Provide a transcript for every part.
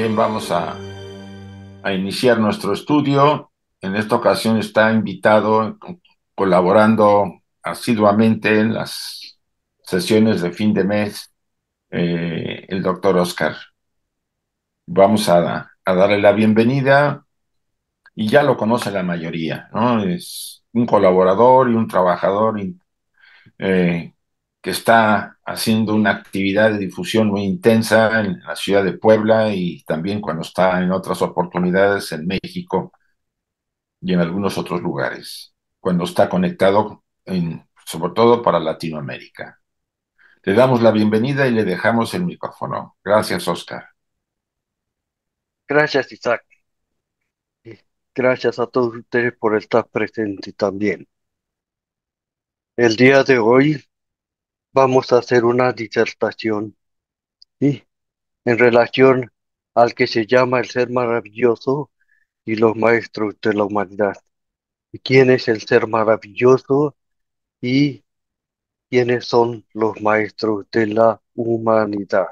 Bien, a iniciar nuestro estudio. En esta ocasión está invitado, colaborando asiduamente en las sesiones de fin de mes, el doctor Oscar. A darle la bienvenida y ya lo conoce la mayoría, ¿no? Es un colaborador y un trabajador eh, que está haciendo una actividad de difusión muy intensa en la ciudad de Puebla y también cuando está en otras oportunidades en México y en algunos otros lugares, cuando está conectado, sobre todo para Latinoamérica. Le damos la bienvenida y le dejamos el micrófono. Gracias, Oscar. Gracias, Isaac. Y gracias a todos ustedes por estar presentes también. El día de hoy vamos a hacer una disertación, ¿sí?, en relación al que se llama el ser maravilloso y los maestros de la humanidad. ¿Y quién es el ser maravilloso y quiénes son los maestros de la humanidad?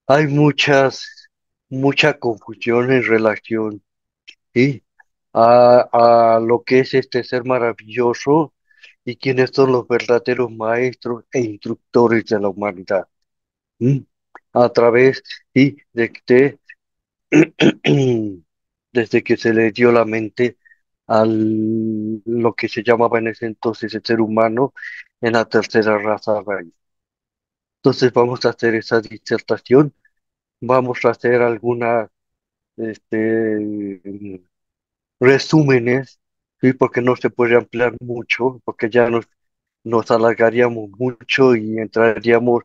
Hay mucha confusión en relación, ¿sí?, a lo que es este ser maravilloso y quiénes son los verdaderos maestros e instructores de la humanidad. ¿M? A través, sí, desde que se le dio la mente al lo que se llamaba en ese entonces el ser humano en la tercera raza raíz. Entonces vamos a hacer esa disertación, vamos a hacer algunas este, resúmenes, ¿sí?, porque no se puede ampliar mucho, porque ya nos alargaríamos mucho y entraríamos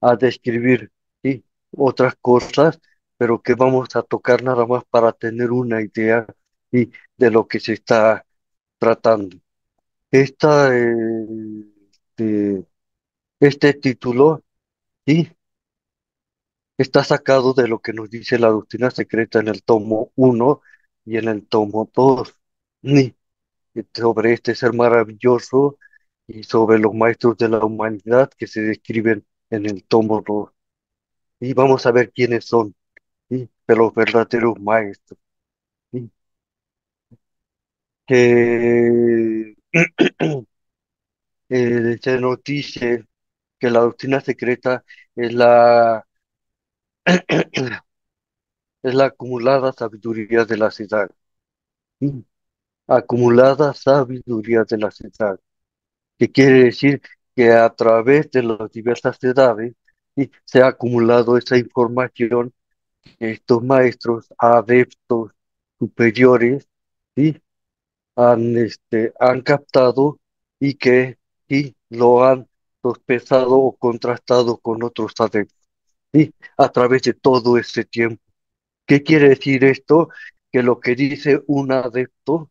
a describir, ¿sí?, otras cosas, pero que vamos a tocar nada más para tener una idea, ¿sí?, de lo que se está tratando. Esta, este, este título, ¿sí?, está sacado de lo que nos dice la doctrina secreta en el tomo uno y en el tomo 2, ¿sí?, sobre este ser maravilloso y sobre los maestros de la humanidad que se describen en el tomo 2. Y vamos a ver quiénes son, ¿sí?, de los verdaderos maestros, ¿sí?, que se nos dice que la doctrina secreta es es la acumulada sabiduría de las edades, ¿sí?, acumulada sabiduría de las edades, que quiere decir que a través de las diversas edades, ¿sí?, se ha acumulado esa información que estos maestros, adeptos superiores, ¿sí?, han captado y que sí lo han sospechado o contrastado con otros adeptos, ¿sí?, a través de todo este tiempo. ¿Qué quiere decir esto? Que lo que dice un adepto,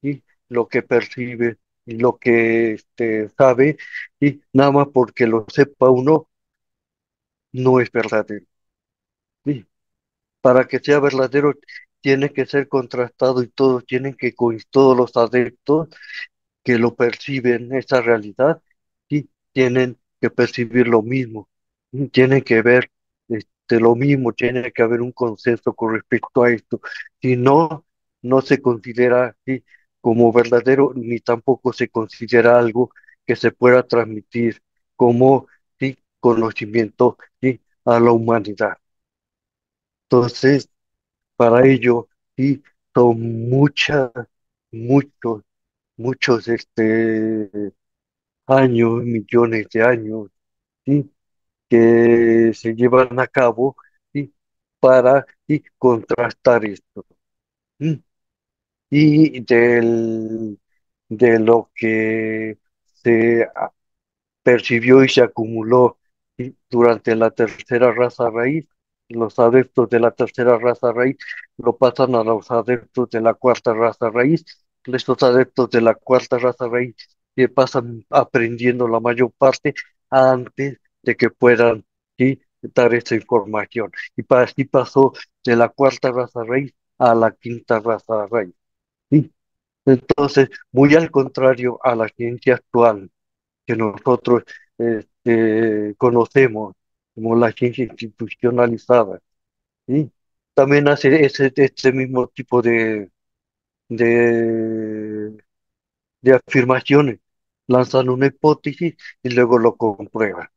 ¿sí?, lo que percibe y lo que sabe, y nada más porque lo sepa uno, no es verdadero, ¿sí? Para que sea verdadero, tiene que ser contrastado y todos tienen que, todos los adeptos que lo perciben, esa realidad, sí, tienen que percibir lo mismo, tienen que ver lo mismo, tiene que haber un consenso con respecto a esto. Si no, no se considera, sí, como verdadero, ni tampoco se considera algo que se pueda transmitir como, sí, conocimiento, sí, a la humanidad. Entonces, para ello, sí, son muchos, muchos años, millones de años, ¿sí?, que se llevan a cabo, ¿sí?, para, ¿sí?, contrastar esto. ¿Sí? Y de lo que se percibió y se acumuló, ¿sí?, durante la tercera raza raíz. Los adeptos de la tercera raza raíz lo pasan a los adeptos de la cuarta raza raíz. Estos adeptos de la cuarta raza raíz que pasan aprendiendo la mayor parte antes de que puedan, ¿sí?, dar esa información. Y así pasó de la cuarta raza raíz a la quinta raza raíz, ¿sí? Entonces, muy al contrario a la ciencia actual que nosotros conocemos como la ciencia institucionalizada, ¿sí? También hace este mismo tipo de, de afirmaciones. Lanzan una hipótesis y luego lo comprueban.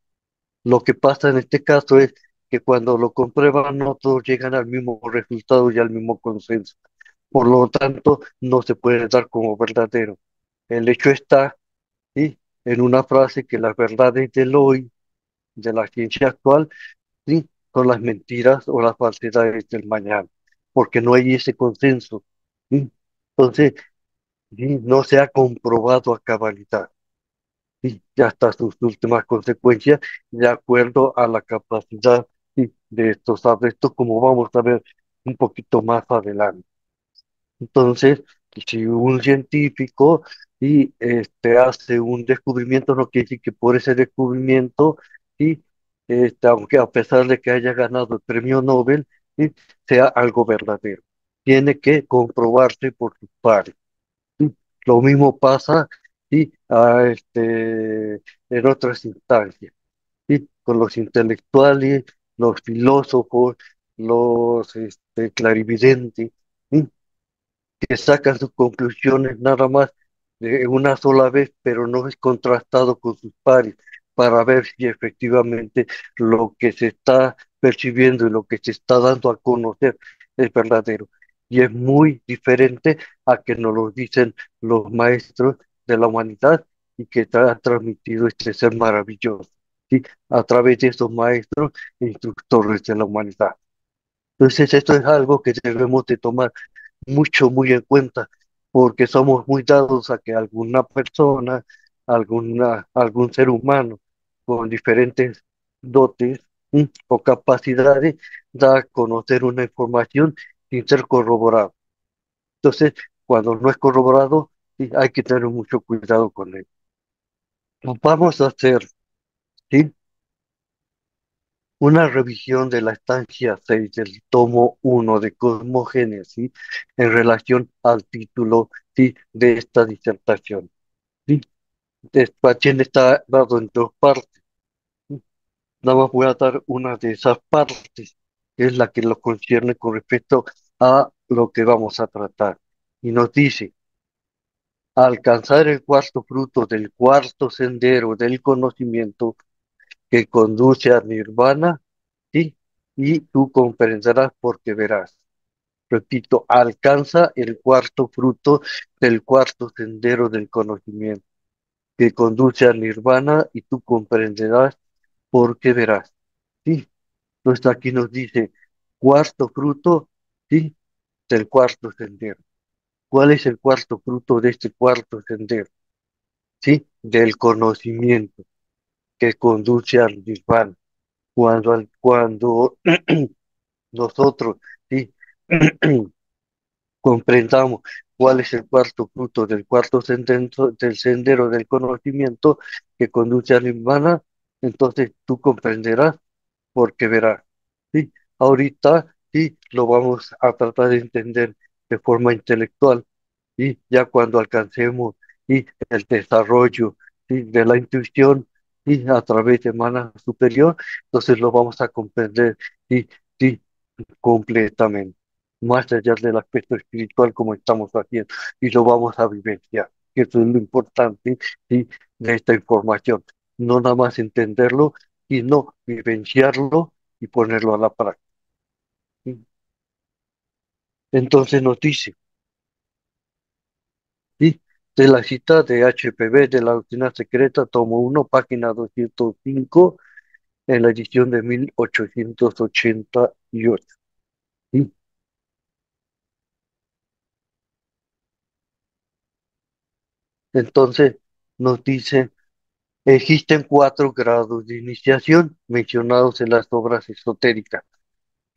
Lo que pasa en este caso es que cuando lo comprueban no todos llegan al mismo resultado y al mismo consenso. Por lo tanto, no se puede dar como verdadero. El hecho está, ¿sí?, en una frase que las verdades del hoy, de la ciencia actual, ¿sí?, son las mentiras o las falsedades del mañana, porque no hay ese consenso. ¿Sí? Entonces, ¿sí?, no se ha comprobado a cabalidad, ¿sí?, y hasta sus últimas consecuencias, de acuerdo a la capacidad, ¿sí?, de estos esto como vamos a ver un poquito más adelante. Entonces, si un científico hace un descubrimiento, no quiere decir que por ese descubrimiento, ¿sí?, aunque a pesar de que haya ganado el premio Nobel, ¿sí?, sea algo verdadero. Tiene que comprobarse por sus pares. ¿Sí? Lo mismo pasa, ¿sí?, en otras instancias, ¿sí?, con los intelectuales, los filósofos, los clarividentes. ¿Sí?, que sacan sus conclusiones nada más de una sola vez, pero no es contrastado con sus pares para ver si efectivamente lo que se está percibiendo y lo que se está dando a conocer es verdadero. Y es muy diferente a que nos lo dicen los maestros de la humanidad y que han transmitido este ser maravilloso, ¿sí?, a través de esos maestros e instructores de la humanidad. Entonces, esto es algo que debemos de tomar mucho, muy en cuenta, porque somos muy dados a que alguna persona, algún ser humano con diferentes dotes, o capacidades, da a conocer una información sin ser corroborado. Entonces, cuando no es corroborado, sí, hay que tener mucho cuidado con él. Vamos a hacer, ¿sí?, una revisión de la estancia 6 del tomo 1 de Cosmogénesis en relación al título, ¿sí?, de esta disertación. ¿Sí? Tiene está dado en dos partes. ¿Sí? Nada más voy a dar una de esas partes, que es la que lo concierne con respecto a lo que vamos a tratar. Y nos dice: alcanzar el cuarto fruto del cuarto sendero del conocimiento que conduce a nirvana, ¿sí? Y tú comprenderás porque verás. Repito, alcanza el cuarto fruto del cuarto sendero del conocimiento que conduce a nirvana y tú comprenderás porque verás. ¿Sí? Entonces aquí nos dice cuarto fruto, ¿sí?, del cuarto sendero. ¿Cuál es el cuarto fruto de este cuarto sendero? ¿Sí? Del conocimiento que conduce al nirvana. Cuando nosotros, ¿sí?, comprendamos cuál es el cuarto fruto del cuarto del sendero del conocimiento que conduce al nirvana, entonces tú comprenderás porque verás. ¿Sí? Ahorita sí lo vamos a tratar de entender de forma intelectual, y ya cuando alcancemos, ¿sí?, el desarrollo, ¿sí?, de la intuición, y a través de mana superior, entonces lo vamos a comprender, y sí, completamente, más allá del aspecto espiritual como estamos haciendo, y lo vamos a vivenciar, que eso es lo importante, ¿sí?, de esta información. No nada más entenderlo, sino vivenciarlo y ponerlo a la práctica. ¿Sí? Entonces nos dice, ¿sí?, de la cita de HPV de la doctrina secreta, tomo 1, página 205, en la edición de 1888. ¿Sí? Entonces nos dice: existen 4 grados de iniciación mencionados en las obras esotéricas,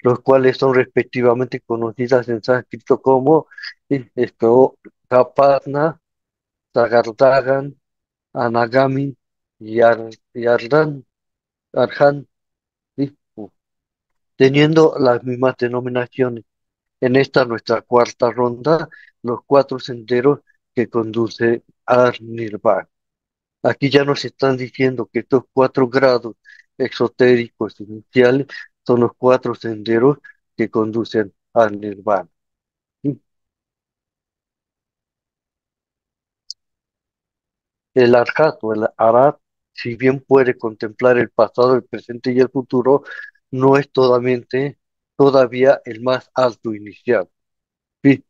los cuales son respectivamente conocidas en sánscrito como, ¿sí?, Kapasna, Sagardagan, Anagami y Ardan, Arhan, ¿sí?, teniendo las mismas denominaciones. En esta nuestra cuarta ronda, los 4 senderos que conduce a Nirvana. Aquí ya nos están diciendo que estos 4 grados exotéricos iniciales son los 4 senderos, que conducen al nirvana. ¿Sí? El arhat o el arat, si bien puede contemplar el pasado, el presente y el futuro, no es todavía el más alto inicial. ¿Sí?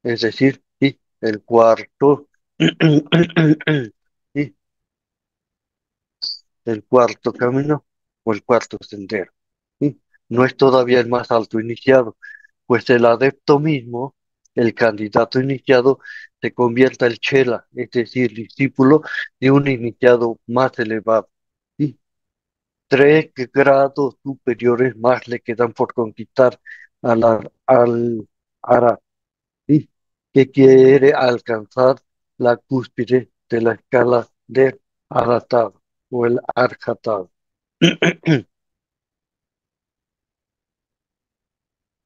Es decir, ¿sí? El cuarto, ¿sí? El cuarto camino o el cuarto sendero. ¿Sí? No es todavía el más alto iniciado, pues el adepto mismo, el candidato iniciado, se convierta el chela, es decir, discípulo de un iniciado más elevado. ¿Sí? Tres grados superiores más le quedan por conquistar al ara, ¿sí? Que quiere alcanzar la cúspide de la escala de Aratad o el Arhatad.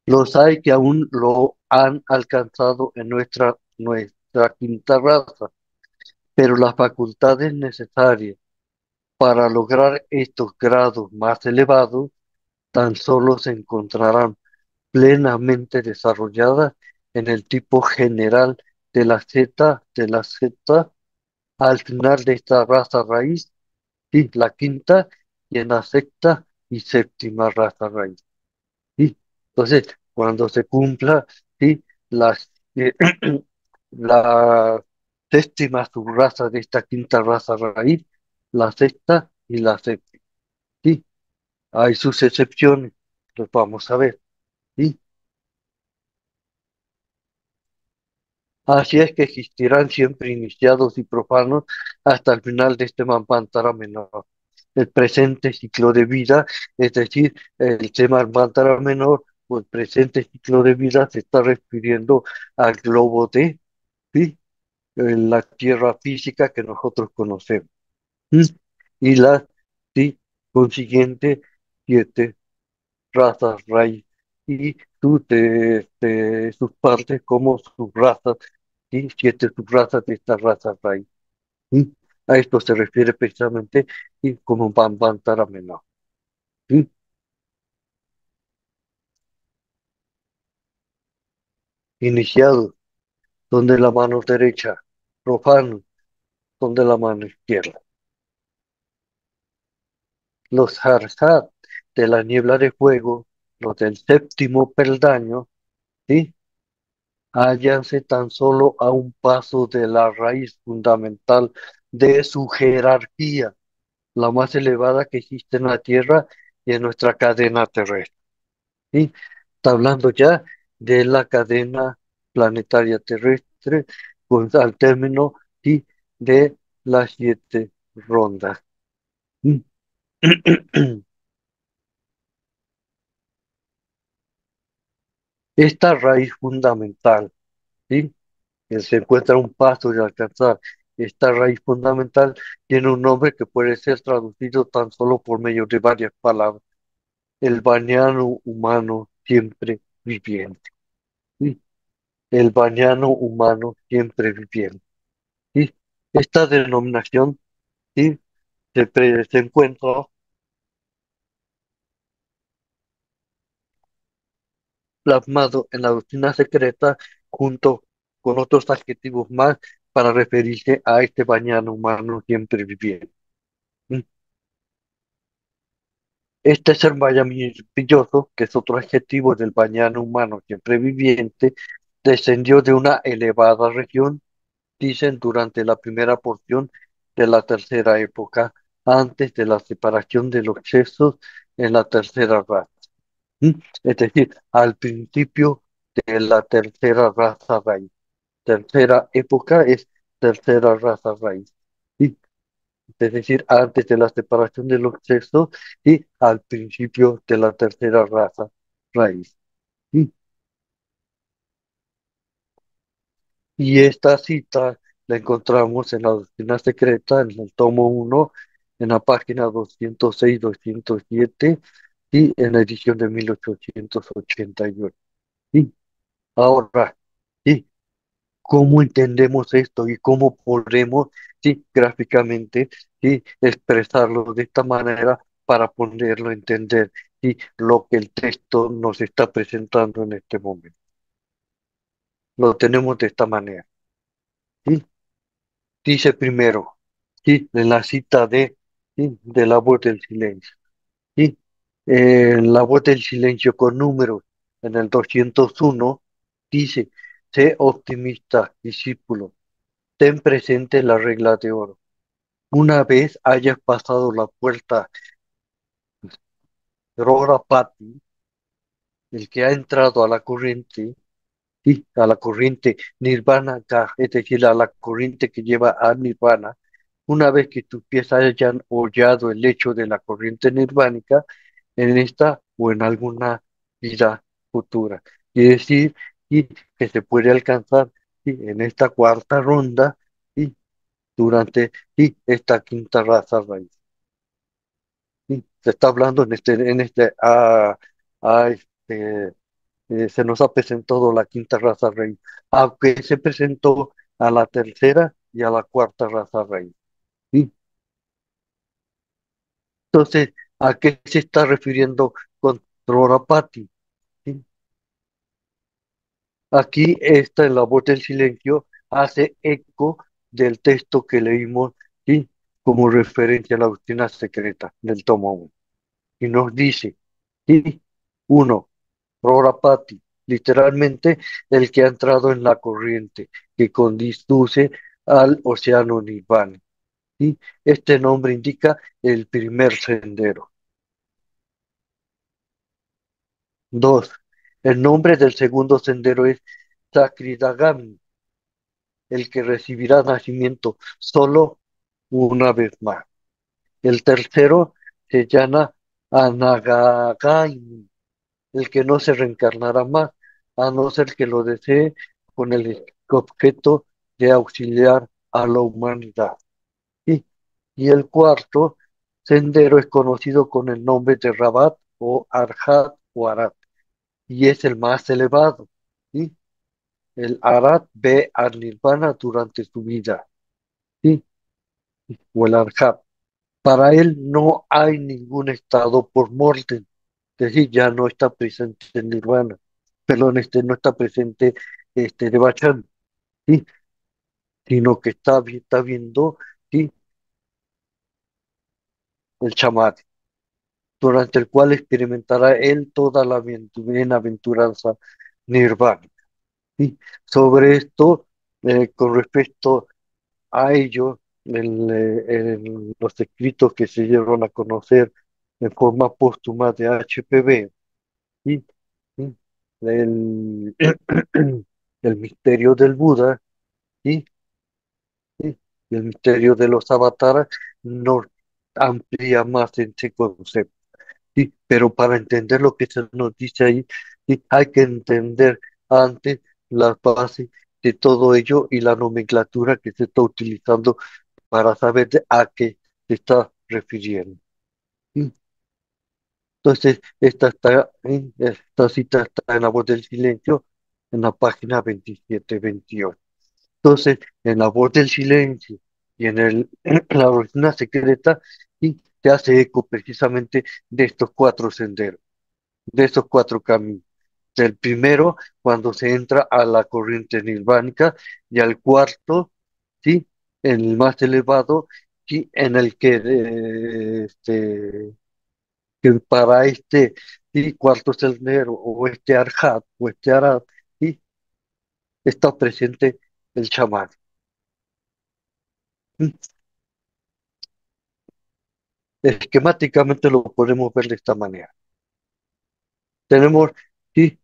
Los hay que aún lo han alcanzado en nuestra quinta raza, pero las facultades necesarias para lograr estos grados más elevados tan solo se encontrarán plenamente desarrolladas en el tipo general de la Z al final de esta raza raíz, y la quinta, y en la sexta y séptima raza raíz. ¿Sí? Entonces, cuando se cumpla, ¿sí? las, eh, la séptima subraza de esta quinta raza raíz, la sexta y la séptima. ¿Sí? Hay sus excepciones, los vamos a ver. ¿Sí? Así es que existirán siempre iniciados y profanos hasta el final de este Manvantara menor. El presente ciclo de vida, es decir, el Manvantara menor o el presente ciclo de vida se está refiriendo al globo de, ¿sí? La tierra física que nosotros conocemos. ¿Sí? Y las, sí, consiguiente, siete razas raíz y sus partes como subrazas y siete subrazas de esta raza raíz. ¿Sí? A esto se refiere precisamente y como Bambantara menor. ¿Sí? Iniciados, donde la mano derecha, profanos, donde la mano izquierda. Los Harsat de la niebla de fuego, los del séptimo peldaño, ¿sí? Hállanse tan solo a un paso de la raíz fundamental de su jerarquía, la más elevada que existe en la Tierra y en nuestra cadena terrestre. ¿Sí? Está hablando ya de la cadena planetaria terrestre al término, ¿sí? De las siete rondas. ¿Sí? Esta raíz fundamental, ¿sí? Que se encuentra a un paso de alcanzar esta raíz fundamental, tiene un nombre que puede ser traducido tan solo por medio de varias palabras: el bañano humano siempre viviente. ¿Sí? El bañano humano siempre viviente. ¿Sí? Esta denominación, ¿sí? Se encuentra plasmado en la doctrina secreta junto con otros adjetivos más para referirse a este bañano humano siempre viviente. ¿Sí? Este ser maravilloso, que es otro adjetivo del bañano humano siempre viviente, descendió de una elevada región, dicen, durante la primera porción de la tercera época, antes de la separación de los sexos en la tercera raza. ¿Mm? Es decir, al principio de la tercera raza raíz. Tercera época es tercera raza raíz. ¿Sí? Es decir, antes de la separación de los sexos y al principio de la tercera raza raíz. ¿Sí? Y esta cita la encontramos en la doctrina secreta, en el tomo uno, en la página 206-207 y en la edición de 1888. ¿Sí? Ahora, ¿sí? ¿Cómo entendemos esto y cómo podemos, sí, gráficamente, sí, expresarlo de esta manera para poderlo entender? ¿sí? Lo que el texto nos está presentando en este momento. Lo tenemos de esta manera. ¿Sí? Dice primero, ¿sí? En la cita ¿sí? De la voz del silencio. ¿Sí? La voz del silencio con números en el 201 dice, sé optimista, discípulo, ten presente la regla de oro. Una vez hayas pasado la puerta Rorapati, el que ha entrado a la corriente, sí, a la corriente Nirvana, es decir, a la corriente que lleva a Nirvana, una vez que tus pies hayan hollado el lecho de la corriente nirvánica, en esta o en alguna vida futura. Y decir y que se puede alcanzar sí, en esta cuarta ronda y durante esta quinta raza raíz. ¿Sí? Se está hablando se nos ha presentado la quinta raza raíz, aunque se presentó a la tercera y a la cuarta raza raíz. ¿Sí? Entonces, ¿a qué se está refiriendo con Drorapati? ¿Sí? Aquí esta en la voz del silencio hace eco del texto que leímos ¿sí? Como referencia a la doctrina secreta del tomo 1. Y nos dice, ¿sí? Uno, Prorapati, literalmente el que ha entrado en la corriente que conduce al océano Nirvana. ¿Sí? Este nombre indica el primer sendero. Dos, el nombre del segundo sendero es Sakridagami, el que recibirá nacimiento solo una vez más. El tercero se llama Anagagaimi, el que no se reencarnará más, a no ser que lo desee con el objeto de auxiliar a la humanidad. Y, y el cuarto sendero es conocido con el nombre de Rabat o Arhat o Arat, y es el más elevado. ¿Sí? El Arat ve al Nirvana durante su vida, ¿sí? O el Arhat. Para él no hay ningún estado por muerte, es decir, ya no está presente el Nirvana, perdón, no está presente de Bachan, ¿sí? Sino que está viendo ¿sí? El chamán, durante el cual experimentará él toda la bienaventuranza Nirvana. ¿Sí? Sobre esto, con respecto a ello, en los escritos que se dieron a conocer en forma póstuma de HPV, ¿sí? ¿Sí? El, el misterio del Buda, ¿sí? ¿Sí? Y el misterio de los avatares nos amplía más ese concepto. ¿Sí? Pero para entender lo que se nos dice ahí, ¿sí? Hay que entender antes las bases de todo ello y la nomenclatura que se está utilizando para saber a qué se está refiriendo. ¿Sí? Entonces, esta cita está en la voz del silencio, en la página 27-28. Entonces, en la voz del silencio y en la rutina secreta, y se hace eco precisamente de estos cuatro senderos, de estos cuatro caminos. Del primero, cuando se entra a la corriente nirvánica, y al cuarto, ¿sí? En el más elevado, ¿sí? En el que para ¿sí? Cuarto sendero, o este arhat, o este arat, ¿sí? Está presente el chamán. Esquemáticamente lo podemos ver de esta manera. Tenemos sí,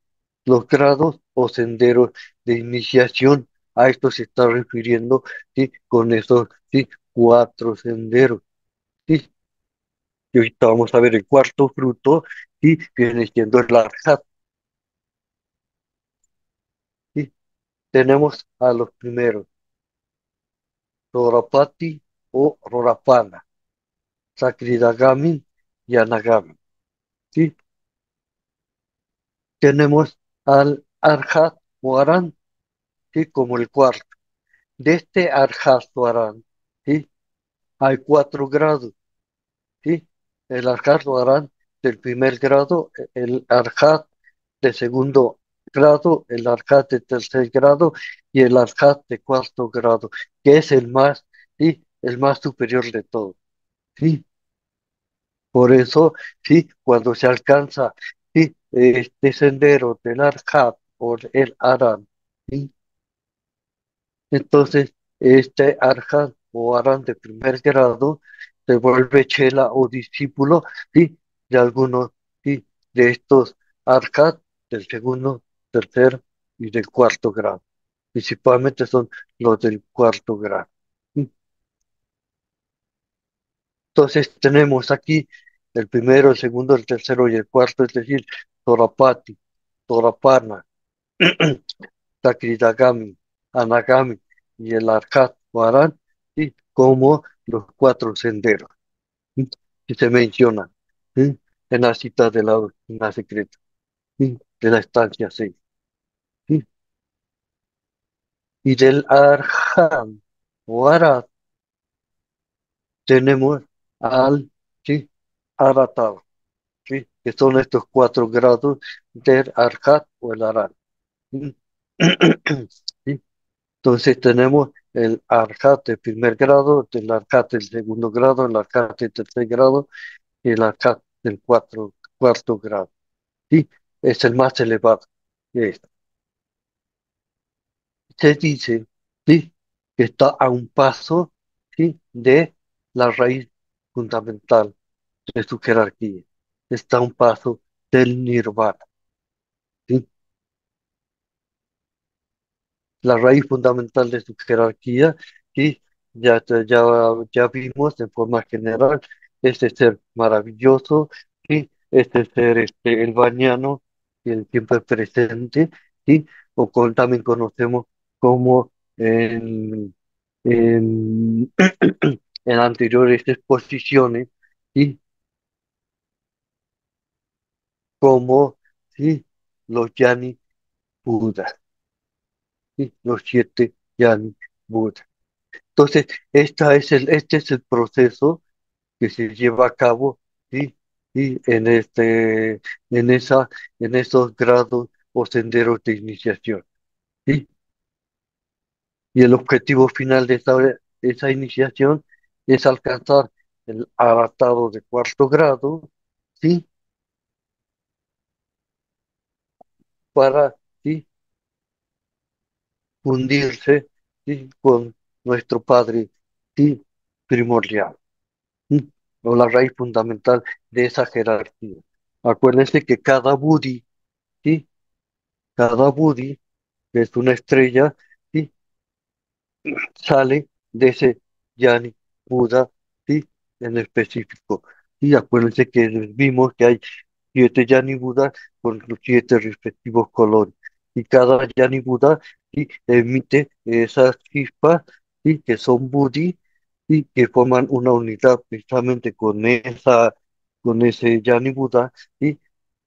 los grados o senderos de iniciación. A esto se está refiriendo sí, con esos sí, cuatro senderos. Sí. Y ahorita vamos a ver el cuarto fruto y viene siendo el arhat. ¿Sí? Tenemos a los primeros, Rorapati o Rorapana, Sakridagami y Anagami. ¿Sí? Tenemos al Arhat o Aran, ¿sí? Como el cuarto. De este Arhat ¿sí? Hay cuatro grados, ¿sí? El Arhat del primer grado, el Arhat de segundo grado, el Arhat de tercer grado y el Arhat de cuarto grado, que es el más, sí, el más superior de todos. Sí, por eso, sí, cuando se alcanza, sí, este sendero del Arhat o el Aran, sí, entonces este Arhat o Aran de primer grado se vuelve chela o discípulo, sí, de algunos, sí, de estos Arhat del segundo, tercer y del cuarto grado. Principalmente son los del cuarto grado. ¿Sí? Entonces tenemos aquí el primero, el segundo, el tercero y el cuarto, es decir, Torapati, Torapana, Takritagami, Anagami y el Arhat Varan, ¿sí? Como los cuatro senderos, ¿sí? Que se mencionan, ¿sí? En la cita de la doctrina secreta, ¿sí? De la estancia 6. ¿Sí? Y del Arhat Varan tenemos al, ¿sí? Aratado, ¿sí? Que son estos cuatro grados del Arhat o el Aran. ¿Sí? ¿Sí? Entonces tenemos el Arhat de primer grado, el Arhat del segundo grado, el Arhat del tercer grado y el Arhat del cuarto grado. ¿Sí? Es el más elevado. Es- Se dice, ¿sí? Que está a un paso, ¿sí? De la raíz fundamental de su jerarquía. Está a un paso del Nirvana. ¿Sí? La raíz fundamental de su jerarquía, y ya, ya vimos de forma general este ser maravilloso, y este ser el bañano, y el tiempo presente, y también conocemos como en, en anteriores exposiciones, y como ¿sí? Los Yani Buda, ¿sí? Los siete Yani Buda. Entonces, este es el proceso que se lleva a cabo, ¿sí? Y en esa, en esos grados o senderos de iniciación, ¿sí? Y el objetivo final de esa iniciación es alcanzar el adaptado de cuarto grado, ¿sí? Para, ¿sí? Fundirse, ¿sí? Con nuestro Padre, ¿sí? Primordial. ¿Sí? O la raíz fundamental de esa jerarquía. Acuérdense que cada Budi, ¿sí? Cada Budi, que es una estrella, ¿sí? Sale de ese Yani Buda, ¿sí? En específico. Y acuérdense que vimos que hay siete Yani Buda con los siete respectivos colores. Y cada Yani Buda, ¿sí? Emite esas chispas, ¿sí? Que son Budi y que forman una unidad precisamente con ese Yani Buda, ¿sí?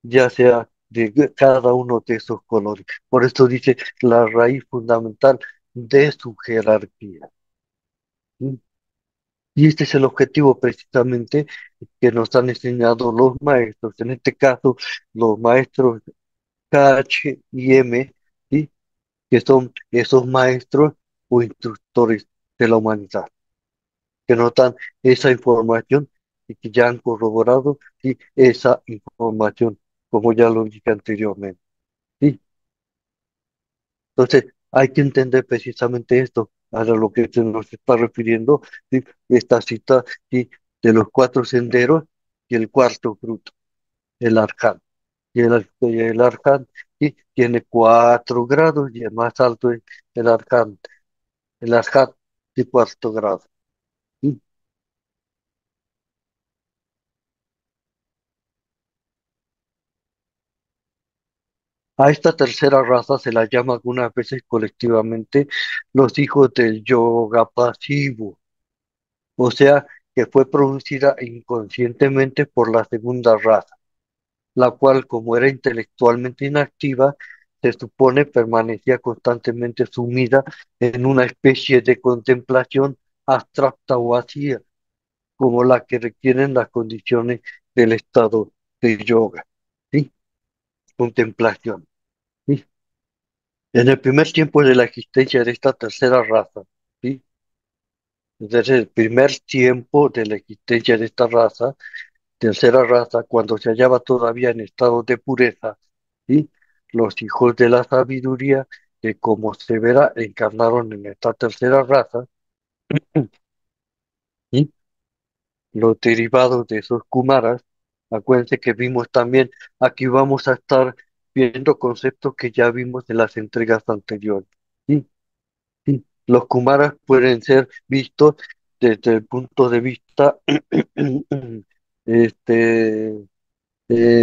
Ya sea de cada uno de esos colores. Por esto dice la raíz fundamental de su jerarquía. ¿Sí? Y este es el objetivo precisamente que nos han enseñado los maestros, en este caso los maestros KH y M, ¿sí? Que son esos maestros o instructores de la humanidad, que nos dan esa información y que ya han corroborado, ¿sí? Esa información, como ya lo dije anteriormente. ¿Sí? Entonces, hay que entender precisamente esto, a lo que se nos está refiriendo, ¿sí? Esta cita, ¿sí? De los cuatro senderos y el cuarto fruto, el arcán. Y el arcán, ¿sí? Tiene cuatro grados y el más alto es el arcán de cuarto grado. ¿Sí? A esta tercera raza se la llama algunas veces colectivamente los hijos del yoga pasivo, o sea, que fue producida inconscientemente por la segunda raza, la cual, como era intelectualmente inactiva, se supone permanecía constantemente sumida en una especie de contemplación abstracta o vacía, como la que requieren las condiciones del estado. de yoga, ¿sí? Contemplación, ¿sí? En el primer tiempo de la existencia de esta tercera raza, ¿sí? Desde el primer tiempo de la existencia de esta raza, tercera raza, cuando se hallaba todavía en estado de pureza, ¿sí? Los hijos de la sabiduría, que como se verá, encarnaron en esta tercera raza, ¿sí? Los derivados de esos Kumaras. Acuérdense que vimos también, aquí vamos a estar viendo conceptos que ya vimos en las entregas anteriores. ¿Sí? ¿Sí? Los Kumaras pueden ser vistos desde el punto de vista, este,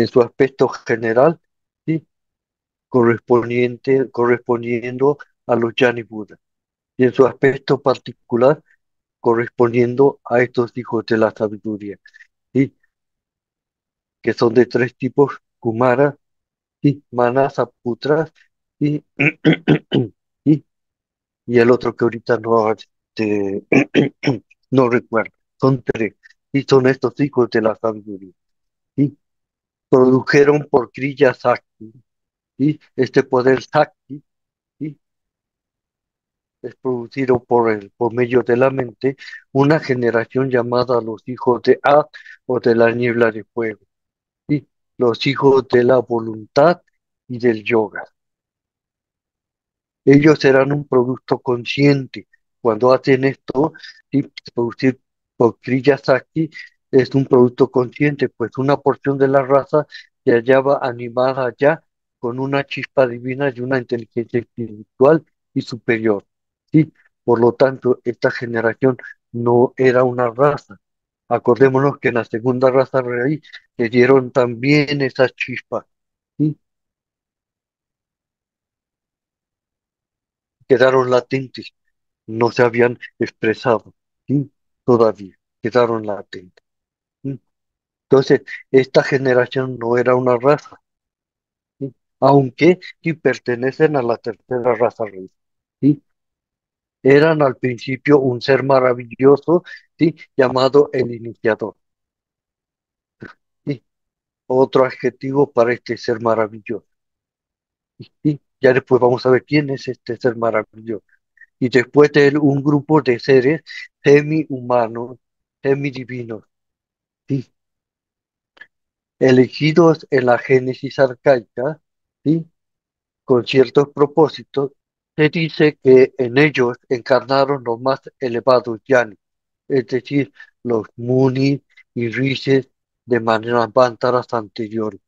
su aspecto general, ¿sí? Correspondiendo a los Yani Buda, y en su aspecto particular, correspondiendo a estos hijos de la sabiduría. ¿Sí? Que son de tres tipos: Kumara, ¿sí? Manasa, Putras, y, y, y el otro que ahorita no, no recuerdo. Son tres. Y son estos hijos de la sabiduría. ¿Sí? Produjeron por Kriya Sakti. ¿Sí? Este poder Sakti, ¿sí? Es producido por medio de la mente, una generación llamada los hijos de Ad o de la niebla de fuego. ¿Sí? Los hijos de la voluntad y del yoga. Ellos serán un producto consciente. Cuando hacen esto, sí, producir cosquillas aquí es un producto consciente, pues una porción de la raza se hallaba animada ya con una chispa divina y una inteligencia espiritual y superior. Sí, por lo tanto, esta generación no era una raza. Acordémonos que en la segunda raza raíz se dieron también esas chispas, ¿sí? Quedaron latentes, no se habían expresado, ¿sí? Todavía, quedaron latentes. ¿Sí? Entonces, esta generación no era una raza, ¿sí? Aunque sí pertenecen a la tercera raza raíz, ¿sí? Eran al principio un ser maravilloso, ¿sí? Llamado el iniciador, ¿sí? Otro adjetivo para este ser maravilloso, ¿sí? Ya después vamos a ver quién es este ser maravilloso. Y después de él, un grupo de seres semi-humanos, semidivinos, ¿sí? Elegidos en la Génesis arcaica, ¿sí? Con ciertos propósitos, se dice que en ellos encarnaron los más elevados yani, es decir, los munis y rishis de manvantaras anteriores,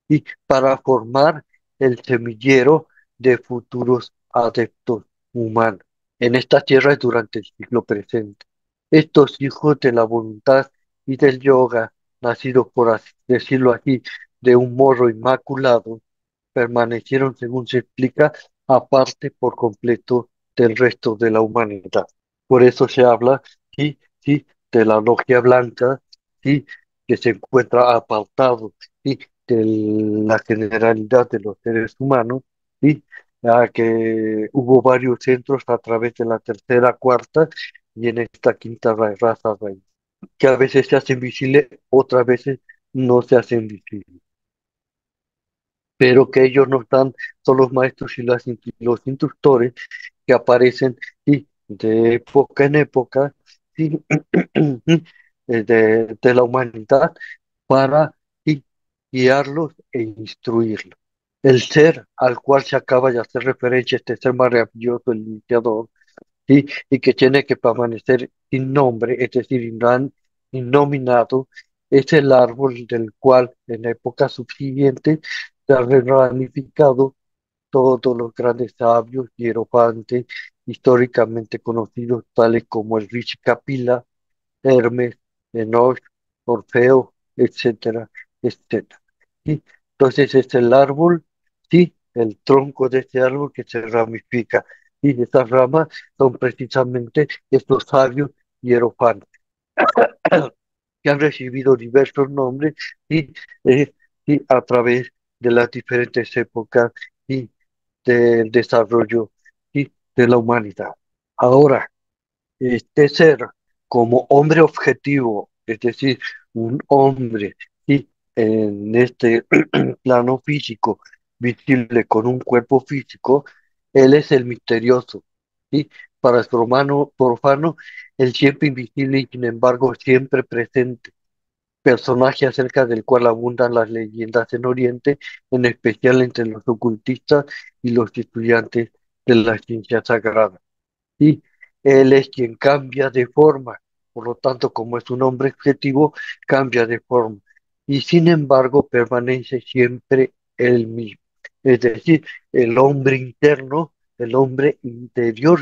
y para formar el semillero de futuros adeptos humanos en esta tierra durante el siglo presente. Estos hijos de la voluntad y del yoga, nacidos por así decirlo aquí, de un morro inmaculado, permanecieron, según se explica, aparte por completo del resto de la humanidad. Por eso se habla, sí, sí, de la logia blanca, sí, que se encuentra apartado, sí, de la generalidad de los seres humanos, sí, que hubo varios centros a través de la tercera, cuarta y en esta quinta raza raíz, que a veces se hacen visibles, otras veces no se hacen visibles, pero que ellos no están, son los maestros y los instructores que aparecen, sí, de época en época, sí, de la humanidad para, sí, guiarlos e instruirlos. El ser al cual se acaba de hacer referencia, este ser maravilloso, el iniciador, ¿sí? Y que tiene que permanecer sin nombre, es decir, innominado, es el árbol del cual en época subsiguiente se han ramificado todos los grandes sabios hierofantes históricamente conocidos, tales como el Rishi Kapila, Hermes, Enoch, Orfeo, etcétera, etcétera. ¿Sí? Entonces es el árbol, sí, el tronco de este árbol que se ramifica. Y estas ramas son precisamente estos sabios hierofantes que han recibido diversos nombres y, eh, y a través de las diferentes épocas y del desarrollo y de la humanidad. Ahora, este ser como hombre objetivo, es decir, un hombre, ¿sí? en este plano físico, visible con un cuerpo físico, Él es el misterioso, ¿sí? Para el profano, el siempre invisible y sin embargo siempre presente, personaje acerca del cual abundan las leyendas en Oriente, en especial entre los ocultistas y los estudiantes de la ciencia sagrada. Y él es quien cambia de forma, por lo tanto, como es un hombre objetivo, cambia de forma. Y sin embargo, permanece siempre el mismo. Es decir, el hombre interno, el hombre interior,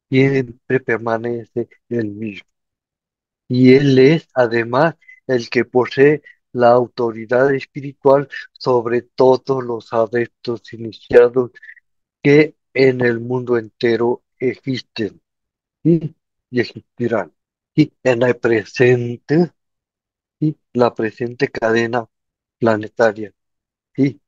siempre permanece el mismo. Y él es, además, el que posee la autoridad espiritual sobre todos los adeptos iniciados que en el mundo entero existen. ¿Sí? Y existirán. ¿Sí? En el presente, ¿sí? La presente cadena planetaria, ¿sí?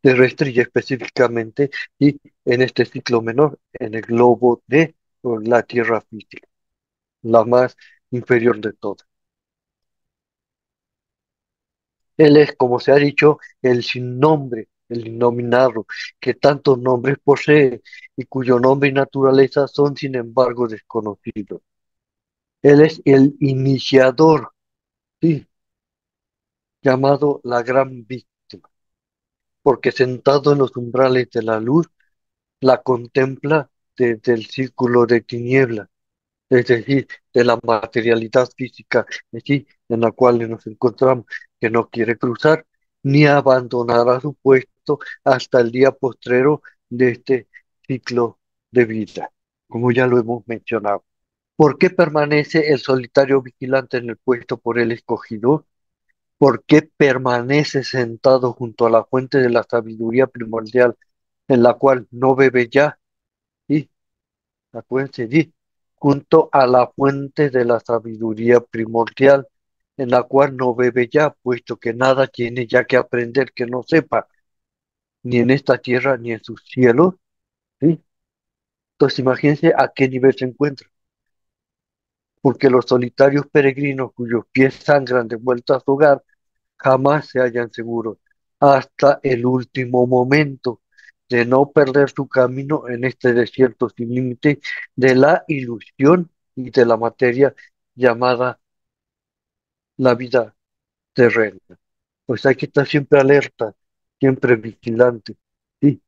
Terrestre y específicamente, ¿sí? En este ciclo menor, en el globo de la Tierra física, la más inferior de todas. Él es, como se ha dicho, el sin nombre, el innominado, que tantos nombres posee y cuyo nombre y naturaleza son, sin embargo, desconocidos. Él es el iniciador, sí, llamado la gran víctima, porque sentado en los umbrales de la luz, la contempla desde el círculo de tinieblas, es decir, de la materialidad física, allí en la cual nos encontramos, que no quiere cruzar ni abandonará su puesto hasta el día postrero de este ciclo de vida, como ya lo hemos mencionado. ¿Por qué permanece el solitario vigilante en el puesto por él escogido? ¿Por qué permanece sentado junto a la fuente de la sabiduría primordial, en la cual no bebe ya? Y, acuérdense, junto a la fuente de la sabiduría primordial, en la cual no bebe ya, puesto que nada tiene ya que aprender que no sepa, ni en esta tierra ni en sus cielos. ¿Sí? Entonces, imagínense a qué nivel se encuentra. Porque los solitarios peregrinos cuyos pies sangran de vuelta a su hogar, jamás se hallan seguros hasta el último momento de no perder su camino en este desierto sin límite de la ilusión y de la materia llamada la vida terrena. Pues hay que estar siempre alerta, siempre vigilante, ¿sí?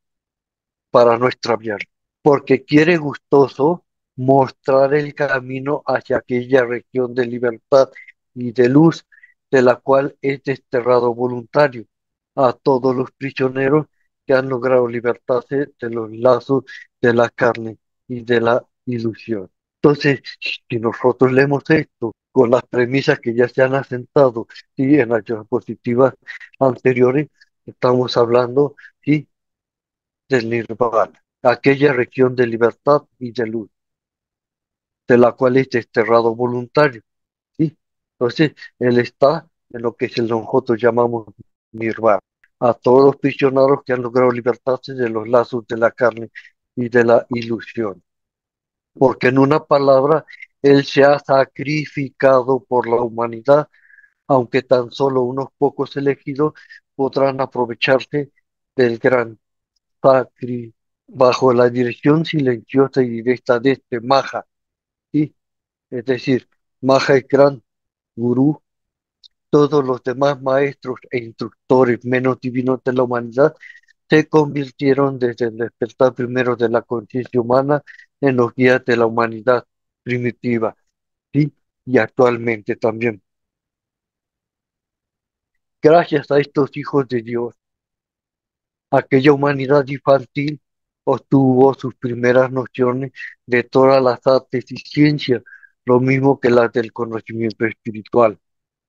Para no extraviar, porque quiere gustoso mostrar el camino hacia aquella región de libertad y de luz de la cual es desterrado voluntario a todos los prisioneros que han logrado libertarse de los lazos de la carne y de la ilusión. Entonces, si nosotros leemos esto con las premisas que ya se han asentado, ¿sí? En las diapositivas anteriores, estamos hablando, ¿sí? Del nirvana, aquella región de libertad y de luz, de la cual es desterrado voluntario, ¿sí? Entonces, él está en lo que es el nosotros llamamos nirvana. A todos los prisioneros que han logrado libertarse de los lazos de la carne y de la ilusión. Porque en una palabra, él se ha sacrificado por la humanidad, aunque tan solo unos pocos elegidos podrán aprovecharse del gran sacrificio bajo la dirección silenciosa y directa de este Maha, ¿sí? Es decir, Maha es gran gurú, todos los demás maestros e instructores menos divinos de la humanidad se convirtieron desde el despertar primero de la conciencia humana en los guías de la humanidad primitiva, ¿sí? Y actualmente también. Gracias a estos hijos de Dios, aquella humanidad infantil obtuvo sus primeras nociones de todas las artes y ciencias, lo mismo que las del conocimiento espiritual.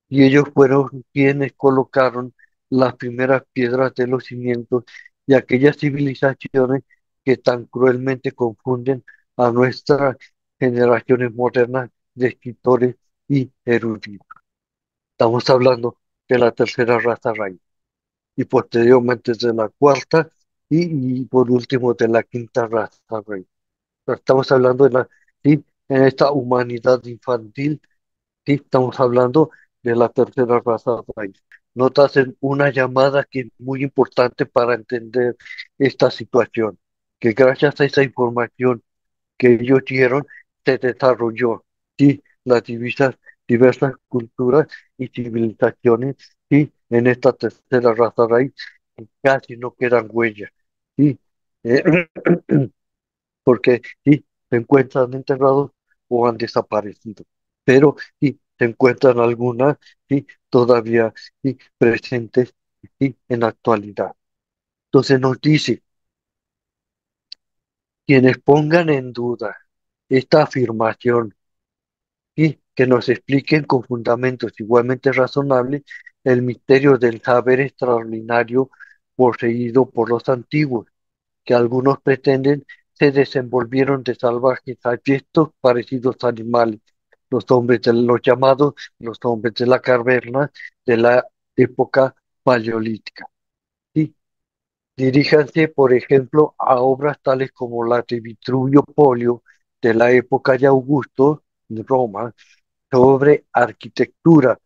Y ellos fueron quienes colocaron las primeras piedras de los cimientos de aquellas civilizaciones que tan cruelmente confunden a nuestras generaciones modernas de escritores y eruditos. Estamos hablando de la tercera raza raíz y posteriormente de la cuarta y por último de la quinta raza raíz. Estamos hablando de la, ¿sí? En esta humanidad infantil, ¿sí? Estamos hablando de la tercera raza raíz. Nos hacen una llamada que es muy importante para entender esta situación, que gracias a esa información que ellos dieron, se desarrolló, sí, las diversas culturas y civilizaciones, sí, en esta tercera raza raíz, casi no quedan huellas, sí, eh, porque sí, se encuentran enterrados o han desaparecido, pero sí, se encuentran algunas, sí, todavía, sí, presentes, sí, en la actualidad. Entonces nos dice, quienes pongan en duda esta afirmación, y que nos expliquen con fundamentos igualmente razonables el misterio del saber extraordinario poseído por los antiguos, que algunos pretenden se desenvolvieron de salvajes abyectos parecidos a animales, los llamados los hombres de la caverna de la época paleolítica. ¿Sí? Diríjanse, por ejemplo, a obras tales como la de Vitruvio Polio de la época de Augusto, en Roma, sobre arquitectura,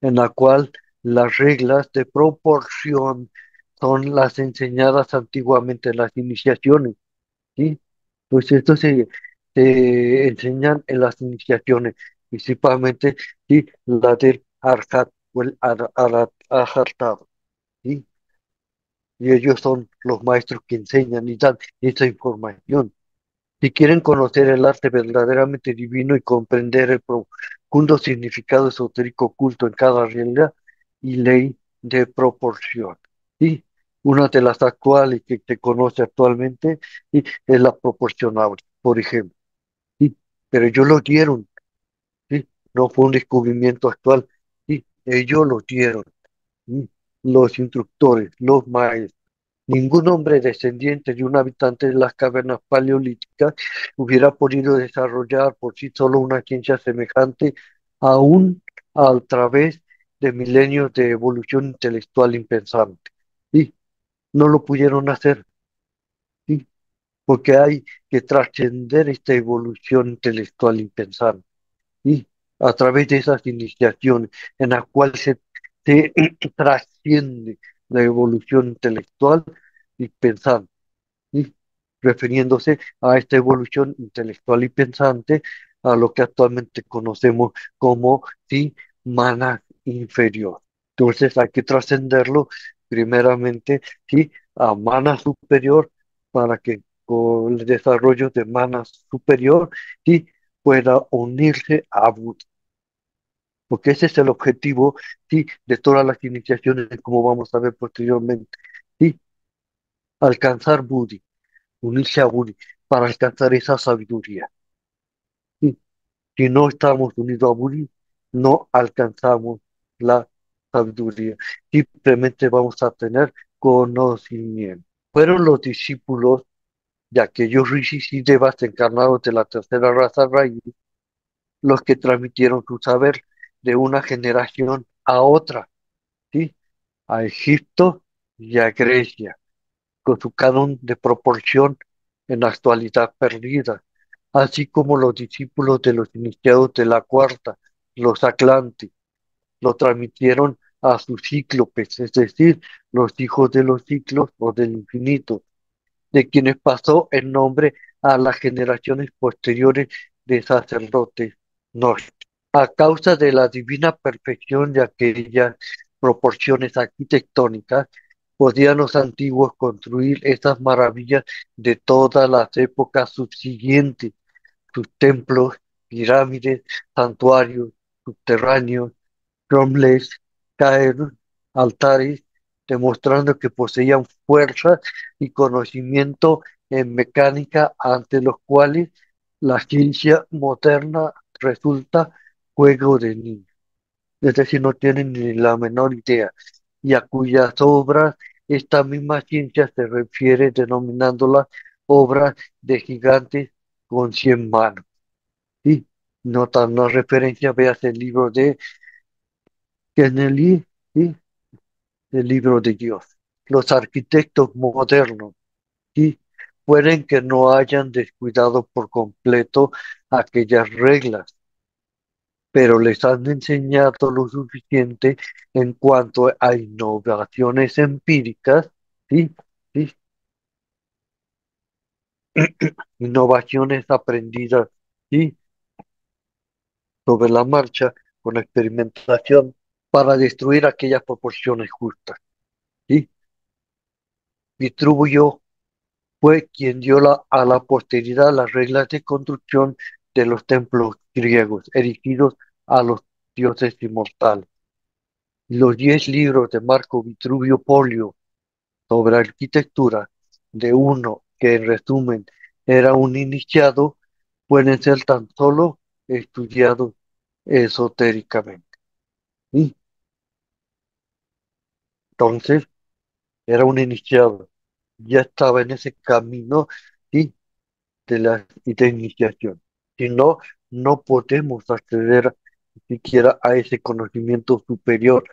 en la cual las reglas de proporción son las enseñadas antiguamente en las iniciaciones, ¿sí? Pues esto se enseñan en las iniciaciones, principalmente, ¿sí? La del Arhat o el Ajartado, ¿sí? Y ellos son los maestros que enseñan y dan esa información. Si quieren conocer el arte verdaderamente divino y comprender el profundo significado esotérico oculto en cada realidad y ley de proporción. ¿Sí? Una de las actuales que se conoce actualmente, ¿sí? Es la proporcional, por ejemplo. ¿Sí? Pero ellos lo dieron, ¿sí? No fue un descubrimiento actual. ¿Sí? Ellos lo dieron. ¿Sí? Los instructores, los maestros. Ningún hombre descendiente de un habitante de las cavernas paleolíticas hubiera podido desarrollar por sí solo una ciencia semejante aún a través de milenios de evolución intelectual impensante. Y no lo pudieron hacer, ¿sí? Porque hay que trascender esta evolución intelectual impensante. Y a través de esas iniciaciones en las cuales se trasciende la evolución intelectual y pensante, y refiriéndose a esta evolución intelectual y pensante, a lo que actualmente conocemos como sí, mana inferior. Entonces hay que trascenderlo primeramente sí, a mana superior para que con el desarrollo de mana superior sí, pueda unirse a Buda, porque ese es el objetivo sí, de todas las iniciaciones, como vamos a ver posteriormente, sí, alcanzar Buda, unirse a Budi para alcanzar esa sabiduría. Y si no estamos unidos a Budi, no alcanzamos la sabiduría. Simplemente vamos a tener conocimiento. Fueron los discípulos de aquellos rishis y devas encarnados de la tercera raza raíz los que transmitieron su saber de una generación a otra, ¿sí? A Egipto y a Grecia, con su canon de proporción en la actualidad perdida, así como los discípulos de los iniciados de la cuarta, los Atlantes, lo transmitieron a sus cíclopes, es decir, los hijos de los ciclos o del infinito, de quienes pasó el nombre a las generaciones posteriores de sacerdotes gnósticos. A causa de la divina perfección de aquellas proporciones arquitectónicas, podían los antiguos construir esas maravillas de todas las épocas subsiguientes, sus templos, pirámides, santuarios subterráneos, cromlechs, caerns, altares, demostrando que poseían fuerza y conocimiento en mecánica ante los cuales la ciencia moderna resulta juego de niños. Es decir, no tienen ni la menor idea, y a cuyas obras esta misma ciencia se refiere denominándolas obras de gigantes con 100 manos. Y nota una referencia, veas el libro de Kennedy, ¿sí? El libro de Dios. Los arquitectos modernos, ¿sí? Pueden que no hayan descuidado por completo aquellas reglas, pero les han enseñado lo suficiente en cuanto a innovaciones empíricas, ¿sí? ¿Sí? Innovaciones aprendidas, ¿sí? Sobre la marcha con experimentación para destruir aquellas proporciones justas, ¿sí? Vitruvio fue quien dio a la posteridad las reglas de construcción de los templos griegos erigidos a los dioses inmortales. Los 10 libros de Marco Vitruvio Polio sobre arquitectura de uno que en resumen era un iniciado pueden ser tan solo estudiados esotéricamente. ¿Sí? Entonces, era un iniciado, ya estaba en ese camino, ¿sí? De iniciación. Si no, no podemos acceder siquiera a ese conocimiento superior,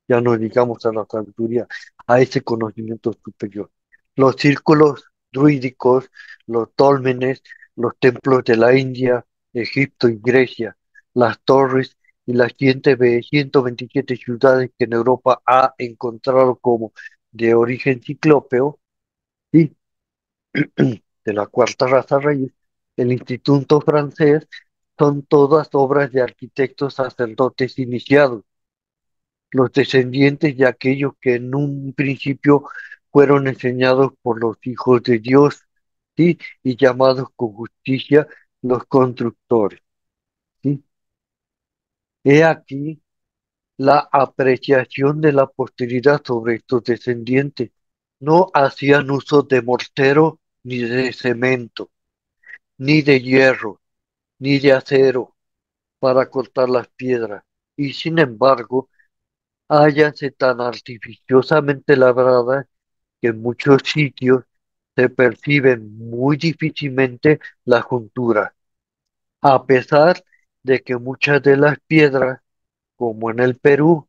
ya no digamos a la sabiduría, a ese conocimiento superior. Los círculos druídicos, los dólmenes, los templos de la India, Egipto y Grecia, las torres y las 127 ciudades que en Europa ha encontrado como de origen ciclópeo, ¿sí? De la cuarta raza raíz, el Instituto francés, son todas obras de arquitectos sacerdotes iniciados, los descendientes de aquellos que en un principio fueron enseñados por los hijos de Dios, ¿sí? Y llamados con justicia los constructores, ¿sí? He aquí la apreciación de la posteridad sobre estos descendientes. No hacían uso de mortero, ni de cemento, ni de hierro, ni de acero para cortar las piedras, y sin embargo, hállanse tan artificiosamente labradas que en muchos sitios se perciben muy difícilmente las junturas, a pesar de que muchas de las piedras, como en el Perú,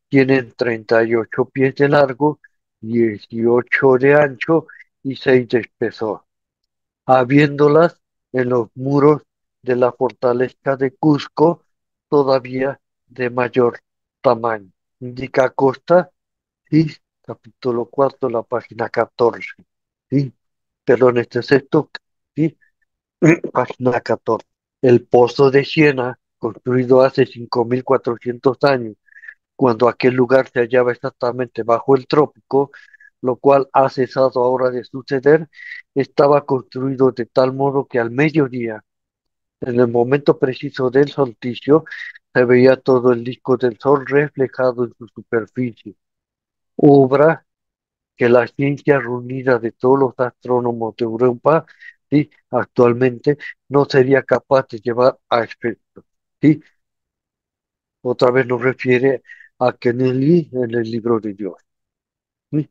tienen 38 pies de largo, 18 de ancho y 6 de espesor, habiéndolas en los muros de la fortaleza de Cusco todavía de mayor tamaño. Indica Costa, sí, capítulo cuarto, la página 14. Sí, perdón, este es esto, sí, página 14. El Pozo de Siena, construido hace 5400 años, cuando aquel lugar se hallaba exactamente bajo el trópico, lo cual ha cesado ahora de suceder, estaba construido de tal modo que al mediodía, en el momento preciso del solsticio, se veía todo el disco del sol reflejado en su superficie, obra que la ciencia reunida de todos los astrónomos de Europa, ¿sí? Actualmente no sería capaz de llevar a efecto. ¿Sí? Otra vez nos refiere a Kennedy en el libro de Dios. ¿Sí?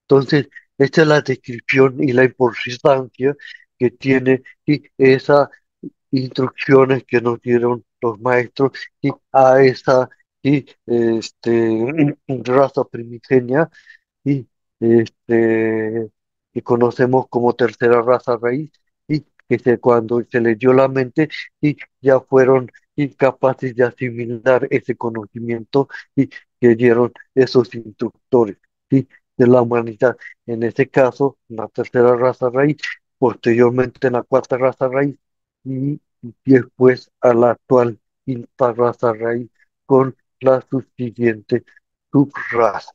Entonces, esta es la descripción y la importancia que tiene, ¿sí? Esas instrucciones que nos dieron los maestros, ¿sí? A esa, ¿sí? Raza primigenia, y que conocemos como tercera raza raíz, y cuando se les dio la mente, y ya fueron incapaces de asimilar ese conocimiento y que dieron esos instructores, ¿sí? De la humanidad. En este caso, la tercera raza raíz, posteriormente la cuarta raza raíz, y después a la actual quinta raza raíz con la subsiguiente subraza.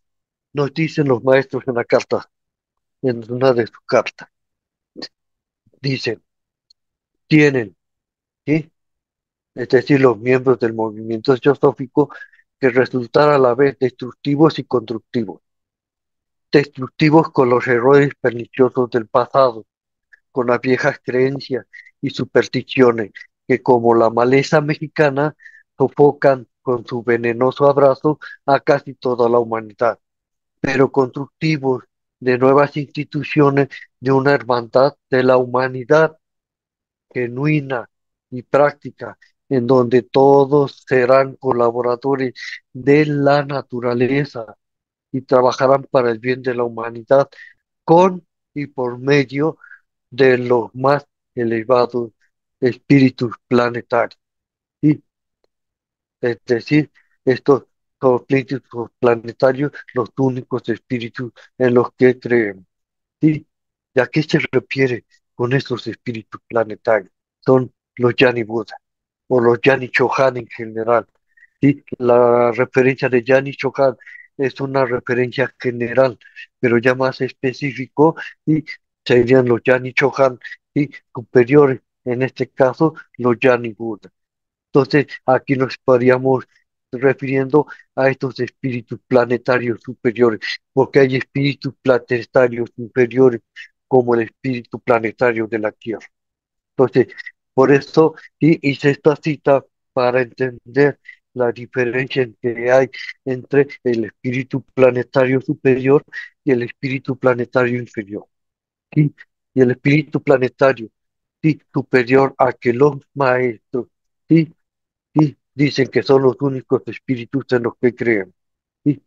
Nos dicen los maestros en la carta, en una de sus cartas. Dicen, tienen, ¿sí? Es decir, los miembros del movimiento teosófico que resultar a la vez destructivos y constructivos. Destructivos con los errores perniciosos del pasado, con las viejas creencias y supersticiones que como la maleza mexicana sofocan con su venenoso abrazo a casi toda la humanidad, pero constructivos de nuevas instituciones de una hermandad de la humanidad genuina y práctica, en donde todos serán colaboradores de la naturaleza y trabajarán para el bien de la humanidad con y por medio de los más elevados espíritus planetarios. Es decir, estos conflictos planetarios, los únicos espíritus en los que creemos. ¿Sí? ¿Y a qué se refiere con estos espíritus planetarios? Son los Yani Buda o los Yani Chohan en general. ¿Sí? La referencia de Yani Chohan es una referencia general, pero ya más específico, y serían los Yani Chohan y superiores, en este caso los Yani Buda. Entonces, aquí nos estaríamos refiriendo a estos espíritus planetarios superiores, porque hay espíritus planetarios inferiores como el espíritu planetario de la Tierra. Entonces, por eso hice esta cita para entender la diferencia que hay entre el espíritu planetario superior y el espíritu planetario inferior. ¿Sí? Y el espíritu planetario, sí, superior a que los maestros, sí, y dicen que son los únicos espíritus en los que creen. Y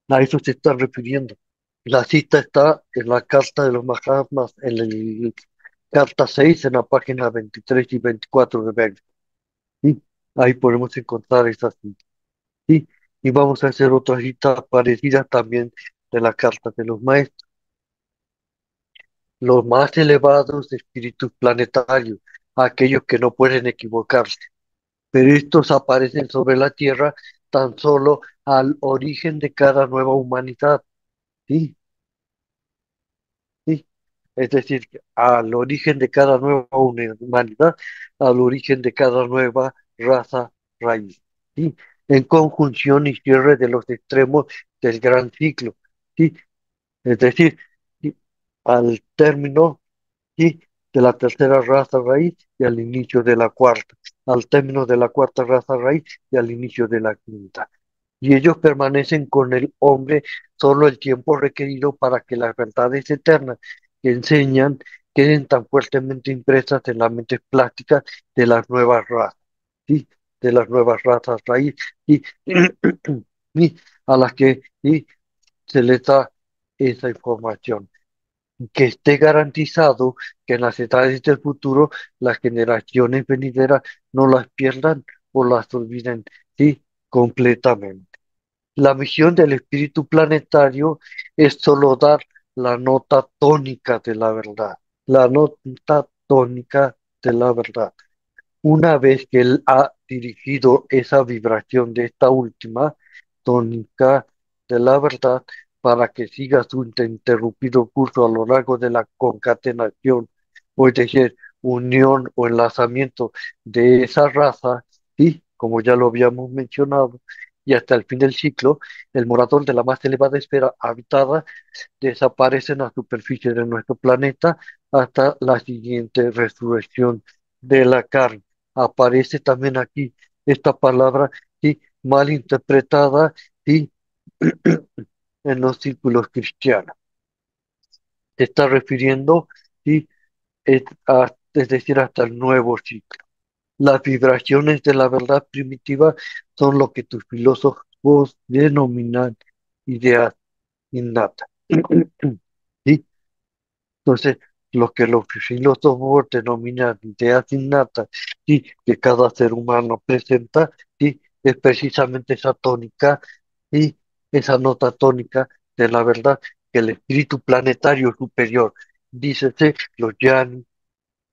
a eso se está refiriendo. La cita está en la carta de los Mahatmas, en la carta 6 en la página 23 y 24 de Bhagavad. Y ahí podemos encontrar esa cita. Y, y vamos a hacer otra cita parecida también de la carta de los maestros. Los más elevados espíritus planetarios, aquellos que no pueden equivocarse, pero estos aparecen sobre la tierra tan solo al origen de cada nueva humanidad, ¿sí? ¿Sí? Es decir, al origen de cada nueva humanidad, al origen de cada nueva raza raíz, ¿sí? En conjunción y cierre de los extremos del gran ciclo, ¿sí? Es decir, ¿sí? Al término, ¿sí? De la tercera raza raíz y al inicio de la cuarta, al término de la cuarta raza raíz y al inicio de la quinta. Y ellos permanecen con el hombre solo el tiempo requerido para que las verdades eternas que enseñan queden tan fuertemente impresas en las mentes plásticas de las nuevas razas, ¿sí? De las nuevas razas raíz, y, y a las que se les da esa información. Que esté garantizado que en las edades del futuro las generaciones venideras no las pierdan o las olviden, ¿sí? Completamente. La misión del espíritu planetario es solo dar la nota tónica de la verdad, la nota tónica de la verdad. Una vez que él ha dirigido esa vibración de esta última tónica de la verdad para que siga su interrumpido curso a lo largo de la concatenación, o es decir, unión o enlazamiento de esa raza, y como ya lo habíamos mencionado, y hasta el fin del ciclo, el morador de la más elevada esfera habitada desaparece en la superficie de nuestro planeta hasta la siguiente resurrección de la carne. Aparece también aquí esta palabra y mal interpretada y en los círculos cristianos. Se está refiriendo y es decir, hasta el nuevo ciclo. Las vibraciones de la verdad primitiva son lo que tus filósofos denominan ideas innatas. ¿Sí? Entonces, lo que los filósofos denominan ideas innatas y que cada ser humano presenta, y es precisamente esa tónica y esa nota tónica de la verdad que el espíritu planetario superior, dícese los Yan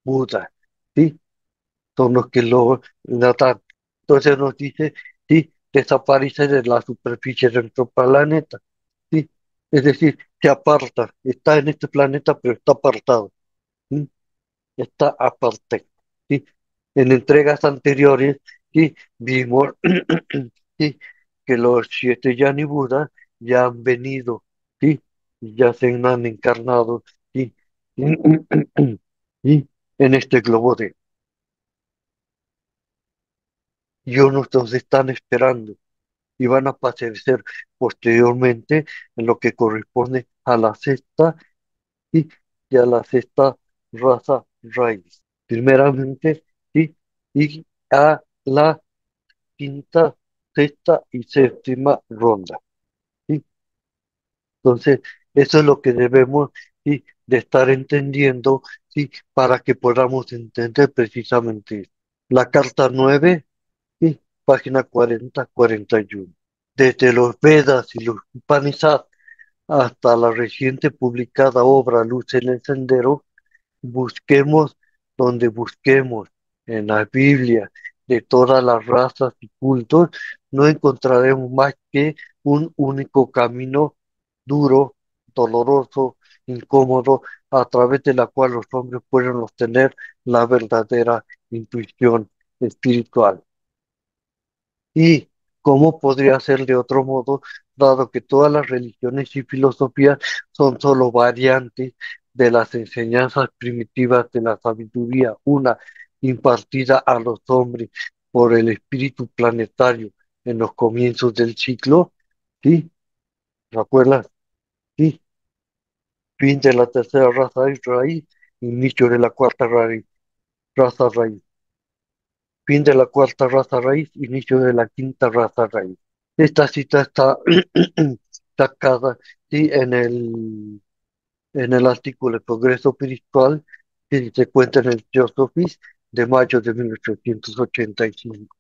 Buda, ¿sí? Son los que lo dan. Entonces nos dice, sí, desaparece de la superficie de nuestro planeta, ¿sí? Es decir, se aparta, está en este planeta, pero está apartado. ¿Sí? Está aparte. ¿Sí? En entregas anteriores, sí, vimos sí, que los siete Yani Buda ya han venido, ¿sí? Y ya se han encarnado, ¿sí? ¿Sí? En este globo y unos nos están esperando y van a aparecer posteriormente en lo que corresponde a la sexta y, y a la sexta raza raíz. Primeramente, ¿sí? Y a la quinta, sexta y séptima ronda, ¿sí? Entonces, eso es lo que debemos, ¿sí? De estar entendiendo, ¿sí? Para que podamos entender precisamente eso. La carta 9, ¿sí? página 40-41. Desde los Vedas y los Upanishads hasta la reciente publicada obra Luz en el Sendero, busquemos donde busquemos, en la Biblia, de todas las razas y cultos, no encontraremos más que un único camino duro, doloroso, incómodo, a través de la cual los hombres pueden obtener la verdadera intuición espiritual. ¿Y cómo podría ser de otro modo, dado que todas las religiones y filosofías son solo variantes de las enseñanzas primitivas de la sabiduría, una impartida a los hombres por el espíritu planetario en los comienzos del ciclo? ¿Sí? ¿Recuerdas? Sí. Fin de la tercera raza de raíz, inicio de la cuarta raza raíz. Fin de la cuarta raza raíz, inicio de la quinta raza raíz. Esta cita está sacada, sí, en el artículo El Progreso Espiritual que se cuenta en el Theosophies de mayo de 1885,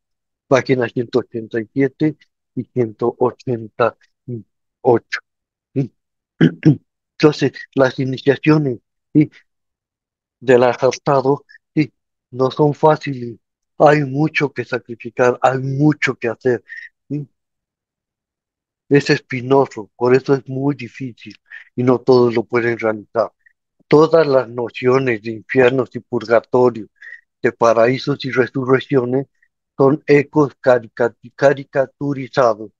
páginas 187 y 188. ¿Sí? Entonces, las iniciaciones, ¿sí?, del acertado, ¿sí?, no son fáciles. Hay mucho que sacrificar, hay mucho que hacer. ¿Sí? Es espinoso, por eso es muy difícil y no todos lo pueden realizar. Todas las nociones de infiernos y purgatorio, de paraísos y resurrecciones, son ecos caricaturizados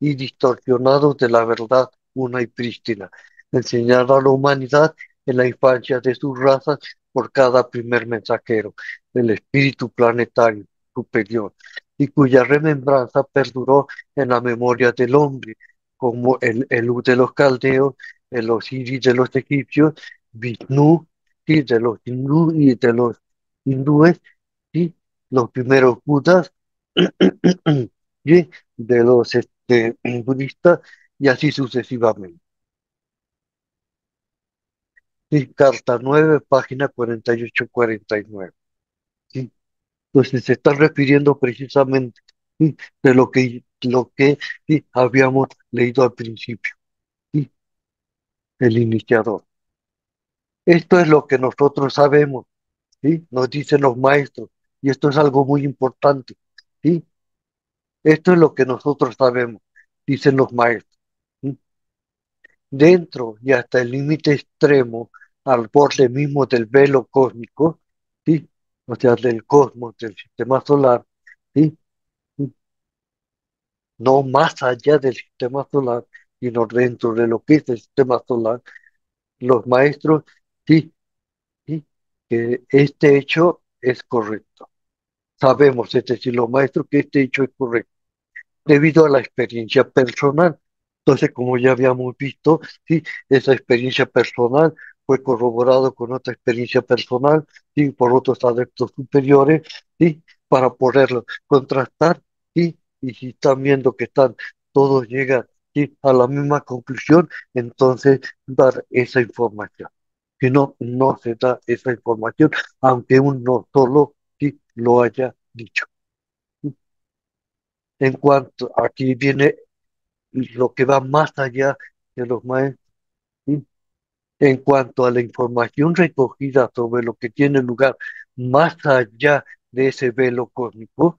y distorsionados de la verdad una y prístina, enseñada a la humanidad en la infancia de sus razas por cada primer mensajero, el espíritu planetario superior, y cuya remembranza perduró en la memoria del hombre, como el Elu de los caldeos, el Osiris de los egipcios, Vishnu, sí, de los hindú y de los hindúes, sí, los primeros Budas, y de los budistas, y así sucesivamente. Sí, carta 9, página 48-49. ¿Sí? Entonces se está refiriendo precisamente, ¿sí?, de lo que sí, habíamos leído al principio, ¿sí?, el iniciador. Esto es lo que nosotros sabemos, ¿sí?, nos dicen los maestros, y esto es algo muy importante. ¿Sí? Esto es lo que nosotros sabemos, dicen los maestros. ¿Sí? Dentro y hasta el límite extremo, al borde mismo del velo cósmico, ¿sí?, o sea, del cosmos, del sistema solar, ¿sí?, no más allá del sistema solar, sino dentro de lo que es el sistema solar, los maestros, sí, sí, que este hecho es correcto. Sabemos, es decir, los maestros, que este hecho es correcto debido a la experiencia personal. Entonces, como ya habíamos visto, sí, esa experiencia personal fue corroborado con otra experiencia personal, sí, por otros adeptos superiores, sí, para poderlo contrastar, sí, y si están viendo que todos llegan, sí, a la misma conclusión, entonces dar esa información. Si no, no se da esa información, aunque uno solo, sí, lo haya dicho. En cuanto, aquí viene lo que va más allá de los maestros, ¿sí? En cuanto a la información recogida sobre lo que tiene lugar más allá de ese velo cósmico,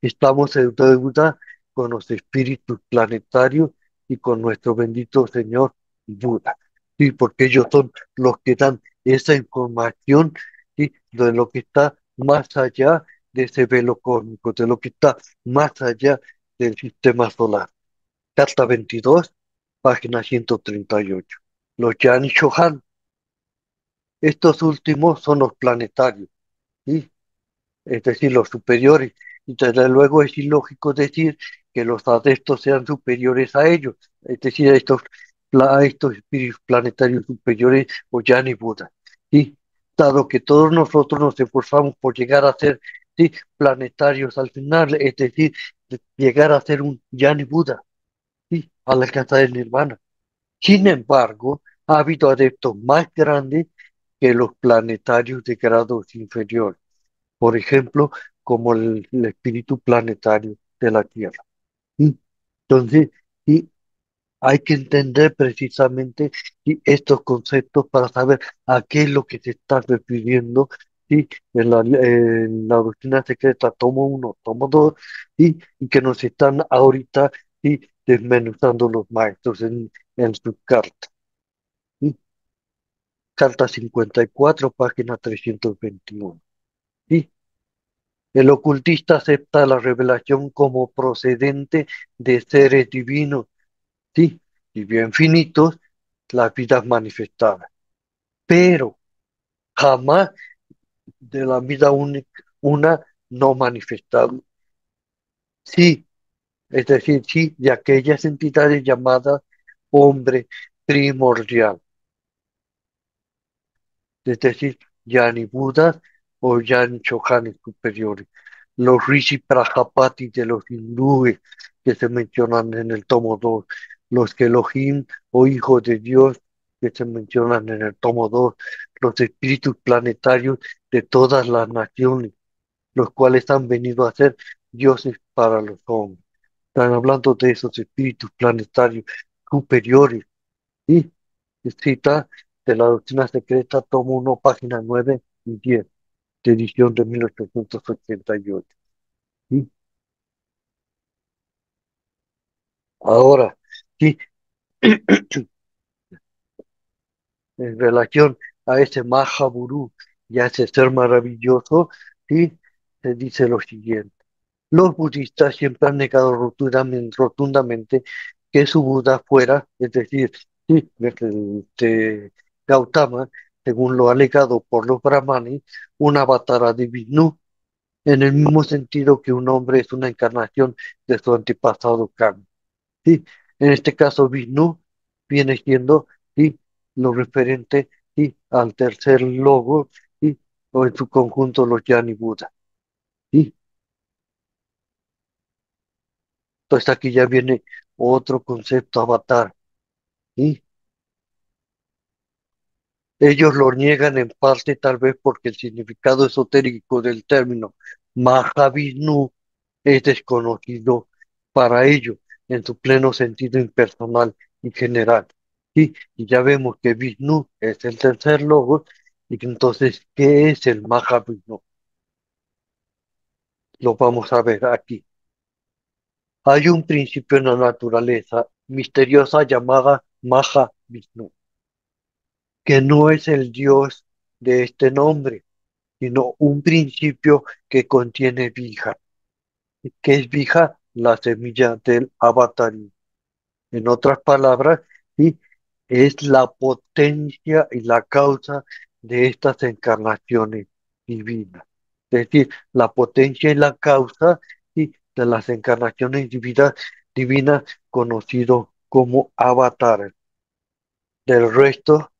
estamos en deuda con los espíritus planetarios y con nuestro bendito Señor Buda. Sí, porque ellos son los que dan esa información, ¿sí?, de lo que está más allá de ese velo cósmico, de lo que está más allá del sistema solar. Carta 22, página 138. Los Yan y Chohan, estos últimos son los planetarios, ¿sí?, es decir, los superiores. Y desde luego es ilógico decir que los adeptos sean superiores a ellos, es decir, a estos espíritus planetarios superiores o Yan y Buda. ¿Sí? Dado que todos nosotros nos esforzamos por llegar a ser, ¿sí?, planetarios al final, es decir, llegar a ser un Yan y Buda, ¿sí?, a la alcanzar el nirvana. Sin embargo, ha habido adeptos más grandes que los planetarios de grados inferiores. Por ejemplo, como el espíritu planetario de la Tierra. ¿Sí? Entonces, sí, hay que entender precisamente sí, estos conceptos para saber a qué es lo que se está refiriendo sí, en la doctrina secreta tomo uno, tomo dos, sí, y que nos están ahorita sí, desmenuzando los maestros en su carta. ¿Sí? Carta 54 página 321. ¿Sí? El ocultista acepta la revelación como procedente de seres divinos, sí, y bien finitos, las vidas manifestadas, pero jamás de la vida única, una no manifestada. Sí, es decir, sí, de aquellas entidades llamadas hombre primordial, es decir, Yani Budas o Yani Chohanes superiores. Los Rishi Prajapati de los hindúes que se mencionan en el tomo 2, los Elohim o hijos de Dios que se mencionan en el tomo 2, los espíritus planetarios de todas las naciones, los cuales han venido a ser dioses para los hombres. Están hablando de esos espíritus planetarios superiores. Y cita de la doctrina secreta, tomo 1, página 9 y 10 de edición de 1888. ¿Sí? Ahora, sí, en relación a ese Mahaburu y a ese ser maravilloso, sí, se dice lo siguiente. Los budistas siempre han negado rotundamente que su Buda fuera, es decir, sí, Gautama, según lo alegado por los brahmanes, un avatar de Vishnu, en el mismo sentido que un hombre es una encarnación de su antepasado Kama. Sí, en este caso, Vishnu viene siendo sí, lo referente sí, al tercer logo sí, o en su conjunto los Yani Buda. Sí. Entonces aquí ya viene otro concepto avatar. ¿Sí? Ellos lo niegan en parte tal vez porque el significado esotérico del término Mahavishnu es desconocido para ellos en su pleno sentido impersonal y general. ¿Sí? Y ya vemos que Vishnu es el tercer logo y que entonces, ¿qué es el Mahavishnu? Lo vamos a ver aquí. Hay un principio en la naturaleza misteriosa llamada Mahavishnu, que no es el Dios de este nombre, sino un principio que contiene Vija. ¿Qué es Vija? La semilla del avatar. En otras palabras, ¿sí? Es la potencia y la causa de estas encarnaciones divinas. Es decir, la potencia y la causa ¿sí? de las encarnaciones divinas conocido como avatares. Del resto,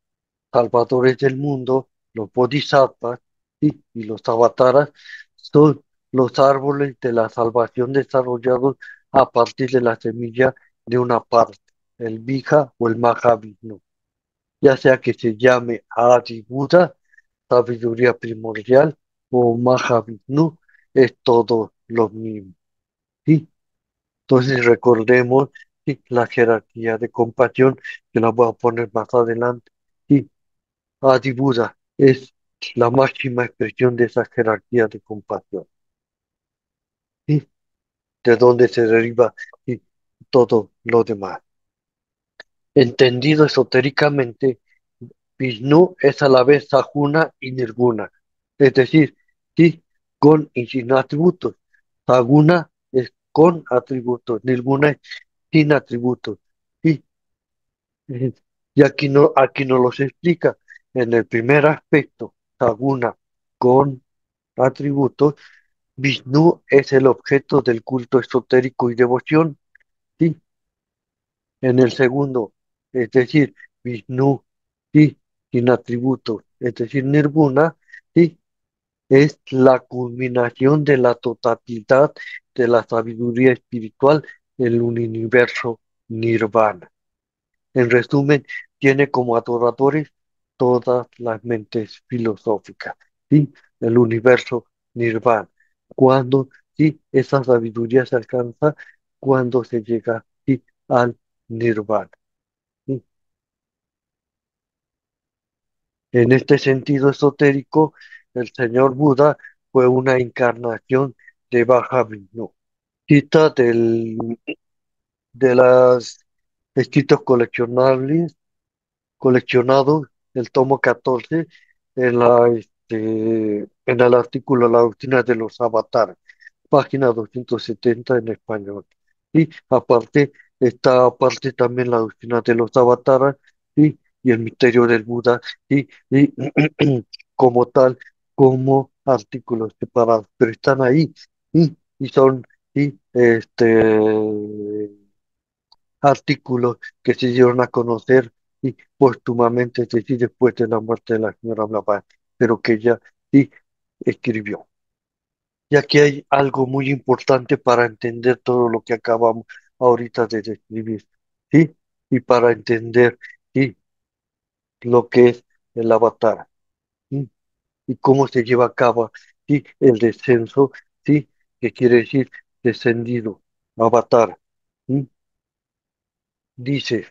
salvadores del mundo, los bodhisattvas ¿sí? y los avataras son los árboles de la salvación desarrollados a partir de la semilla de una parte, el Vija o el Mahavishnu, ya sea que se llame Adi Buda, sabiduría primordial, o Mahavishnu, es todo lo mismo. ¿Sí? Entonces recordemos ¿sí? la jerarquía de compasión, que la voy a poner más adelante. ¿Sí? Adi Buda es la máxima expresión de esa jerarquía de compasión, ¿sí? De donde se deriva ¿sí? todo lo demás. Entendido esotéricamente, Vishnu es a la vez Sajuna y Nirguna, es decir, sí, con y sin atributos. Saguna es con atributos, Nirguna es sin atributos. Sí, eh, y aquí no los explica. En el primer aspecto, Saguna con atributos, Vishnu es el objeto del culto esotérico y devoción, ¿sí? En el segundo, es decir, Vishnu, ¿sí? Sin atributos, es decir, Nirguna, ¿sí? Es la culminación de la totalidad de la sabiduría espiritual del universo nirvana. En resumen, tiene como adoradores todas las mentes filosóficas, ¿sí? El universo nirvana. Cuando ¿sí? Esa sabiduría se alcanza cuando se llega, ¿sí? Al nirvana. ¿Sí? En este sentido esotérico, el señor Buda fue una encarnación de Vajravinú. Cita de los escritos coleccionados, el tomo 14, en el artículo La doctrina de los avatares, página 270 en español. Y aparte, está aparte también la doctrina de los avatares, ¿sí? Y el misterio del Buda, ¿sí? Y como tal, como artículos separados, pero están ahí, ¿sí? Y son, ¿sí? Artículos que se dieron a conocer y póstumamente, es decir, después de la muerte de la señora Blavatsky, pero que ella sí escribió. Y aquí hay algo muy importante para entender todo lo que acabamos ahorita de describir, ¿sí? Y para entender, ¿sí? Lo que es el avatar, ¿sí? Y cómo se lleva a cabo, ¿sí? El descenso, ¿sí? Que quiere decir descendido, avatar, ¿sí? Dice.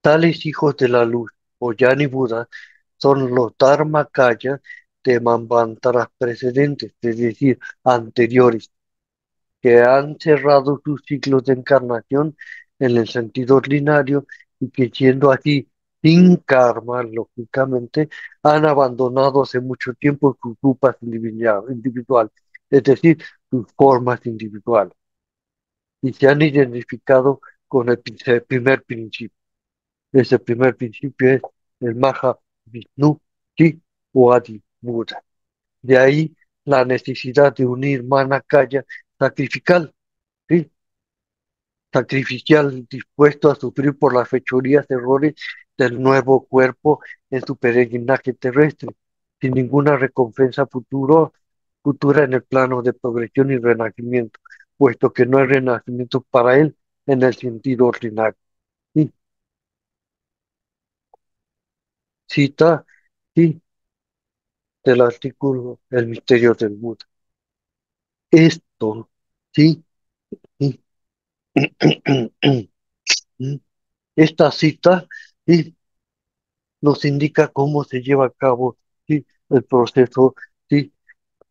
Tales hijos de la luz, o Yani Buda, son los Dharmakaya de Manvantaras precedentes, es decir, anteriores, que han cerrado sus ciclos de encarnación en el sentido ordinario y que siendo así sin karma, lógicamente, han abandonado hace mucho tiempo sus rupas individuales, es decir, sus formas individuales, y se han identificado con el primer principio. Ese primer principio es el Maha Vishnu Ki o Adi Buda. De ahí la necesidad de unir Manakaya sacrificial, ¿sí? Sacrificial dispuesto a sufrir por las fechorías, errores del nuevo cuerpo en su peregrinaje terrestre, sin ninguna recompensa futura en el plano de progresión y renacimiento, puesto que no hay renacimiento para él en el sentido ordinario. ¿Sí? Cita, sí, del artículo El misterio del Buda. Esto, sí, sí, esta cita, sí, nos indica cómo se lleva a cabo, sí, el proceso, sí,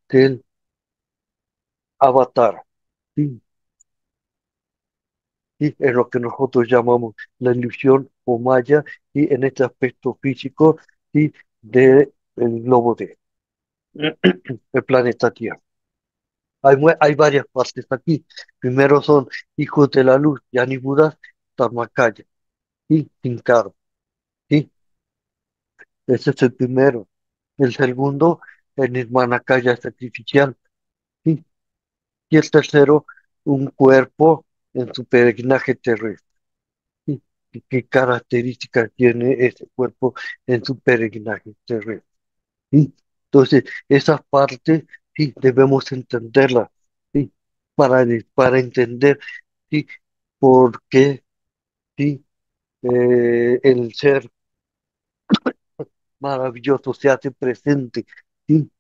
del avatar, sí, sí, en lo que nosotros llamamos la ilusión o maya, y en este aspecto físico, sí, del globo de el planeta Tierra. Hay varias partes aquí. Primero son hijos de la luz, Yani Budas, Dharmakaya, y sin cargo. Sí, ese es el primero. El segundo, el Nirmanakaya sacrificial. Sí. Y el tercero, un cuerpo en su peregrinaje terrestre. Sí. ¿Y qué características tiene ese cuerpo en su peregrinaje terrestre? Sí. Entonces, esas partes sí debemos entenderlas, sí, para entender, sí, por qué, sí, el ser maravilloso se hace presente, sí,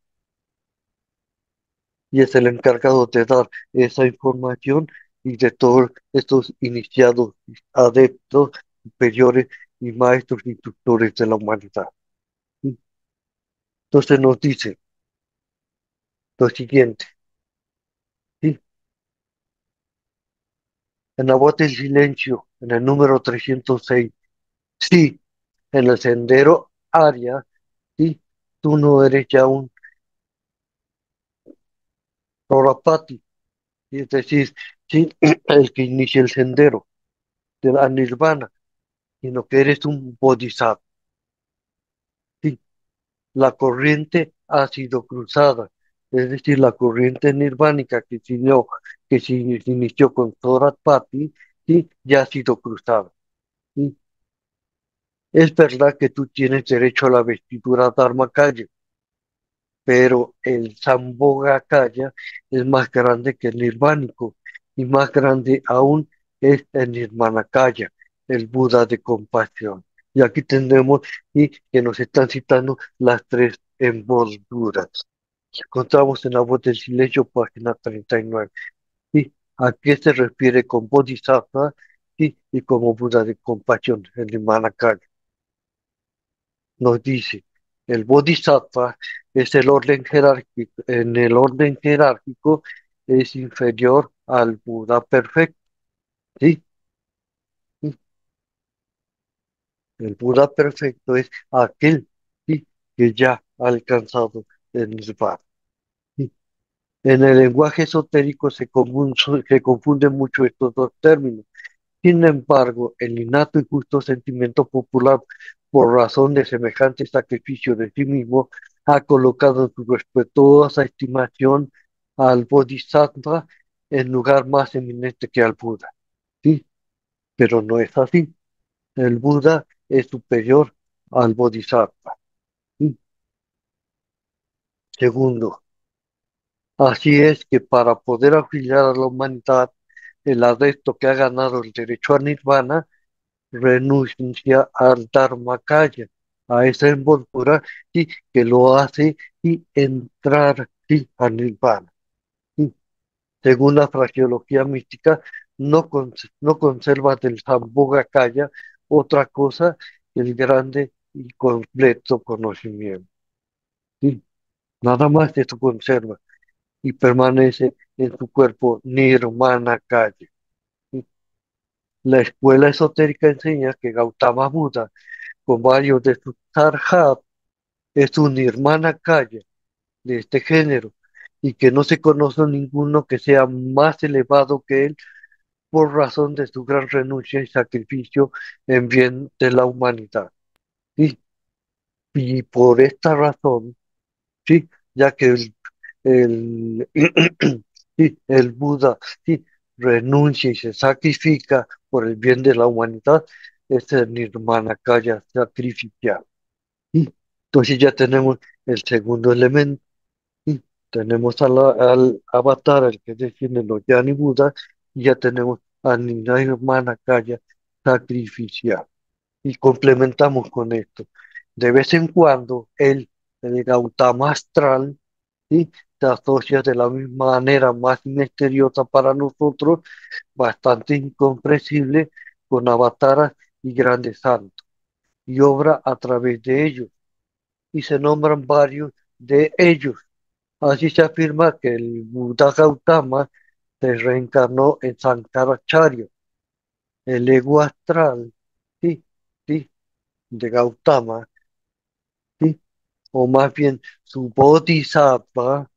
y es el encargado de dar esa información y de todos estos iniciados, adeptos, superiores y maestros instructores de la humanidad. ¿Sí? Entonces nos dice lo siguiente, ¿sí? En la voz del silencio, en el número 306, sí, en el sendero Arya, sí, tú no eres ya un Prorapati, es decir, sí, el que inicia el sendero de la nirvana, sino que eres un bodhisattva. Sí, la corriente ha sido cruzada, es decir, la corriente nirvánica que se inició con Thoratpati, sí, ya ha sido cruzada. ¿Sí? Es verdad que tú tienes derecho a la vestidura Dharmakaya, pero el Sambhogakaya es más grande que el nirvánico, y más grande aún es el Nirmanakaya, el Buda de compasión. Y aquí tenemos y que nos están citando las tres envolturas. Encontramos en La Voz del Silencio, página 39. ¿Sí? ¿A qué se refiere con Bodhisattva? ¿Sí? Y como Buda de compasión, el Vimanakaya. Nos dice, el Bodhisattva es el orden jerárquico, en el orden jerárquico es inferior al Buda perfecto. ¿Sí? ¿Sí? El Buda perfecto es aquel, ¿sí?, que ya ha alcanzado el Nirvana. ¿Sí? En el lenguaje esotérico se confunden mucho estos dos términos. Sin embargo, el innato y justo sentimiento popular, por razón de semejante sacrificio de sí mismo, ha colocado en su respetuosa estimación al Bodhisattva en lugar más eminente que al Buda. ¿Sí? Pero no es así. El Buda es superior al Bodhisattva. ¿Sí? Segundo, así es que para poder auxiliar a la humanidad, el adepto que ha ganado el derecho a Nirvana renuncia al Dharmakaya, a esa envoltura, sí, que lo hace y entrar, sí, a Nirvana. Sí. Según la fraseología mística, no conserva del Sambhogakaya otra cosa que el grande y completo conocimiento. Sí. Nada más de eso conserva y permanece en su cuerpo Nirmanakaya. Sí. La escuela esotérica enseña que Gautama Buda, con varios de sus tarjat, es una hermana calle de este género y que no se conoce ninguno que sea más elevado que él por razón de su gran renuncia y sacrificio en bien de la humanidad. ¿Sí? Y por esta razón, ¿sí?, ya que el, sí, el Buda, sí, renuncia y se sacrifica por el bien de la humanidad, es el Nirmanakaya sacrificial. ¿Sí? Entonces ya tenemos el segundo elemento. ¿Sí? Tenemos al avatar, el que defiende los Yani Buda, y ya tenemos al Nirmanakaya sacrificial. Y complementamos con esto. De vez en cuando, el Gautama astral, ¿sí?, se asocia de la misma manera más misteriosa para nosotros, bastante incomprensible, con avataras y grandes santos, y obra a través de ellos, y se nombran varios de ellos. Así se afirma que el Buda Gautama se reencarnó en Sankaracharya, el ego astral, sí, sí, de Gautama, sí, o más bien su Bodhisattva,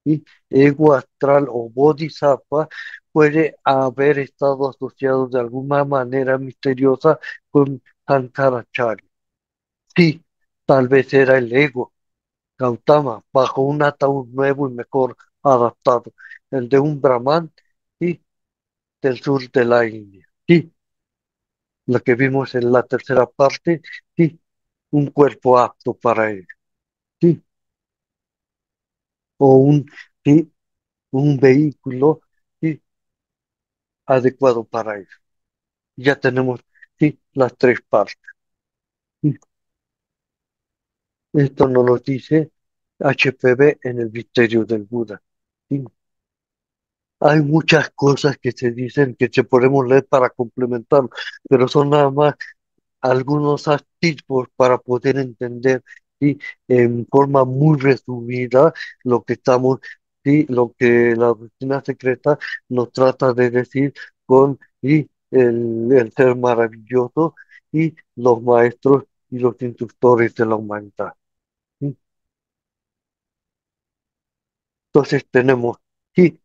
¿sí? Ego astral o Bodhisattva puede haber estado asociado de alguna manera misteriosa con Sankaracharya. Sí, tal vez era el ego Gautama bajo un ataúd nuevo y mejor adaptado, el de un brahman, ¿sí?, del sur de la India. Sí, lo que vimos en la tercera parte, sí, un cuerpo apto para él. Sí, o sí, un vehículo, sí, adecuado para él. Ya tenemos, sí, las tres partes. Sí. Esto nos lo dice HPV en el misterio del Buda. Sí. Hay muchas cosas que se dicen que se podemos leer para complementarlo, pero son nada más algunos atisbos para poder entender, ¿sí?, en forma muy resumida lo que estamos, ¿sí?, lo que la doctrina secreta nos trata de decir con, ¿sí?, el ser maravilloso y los maestros y los instructores de la humanidad. ¿Sí? Entonces tenemos, sí,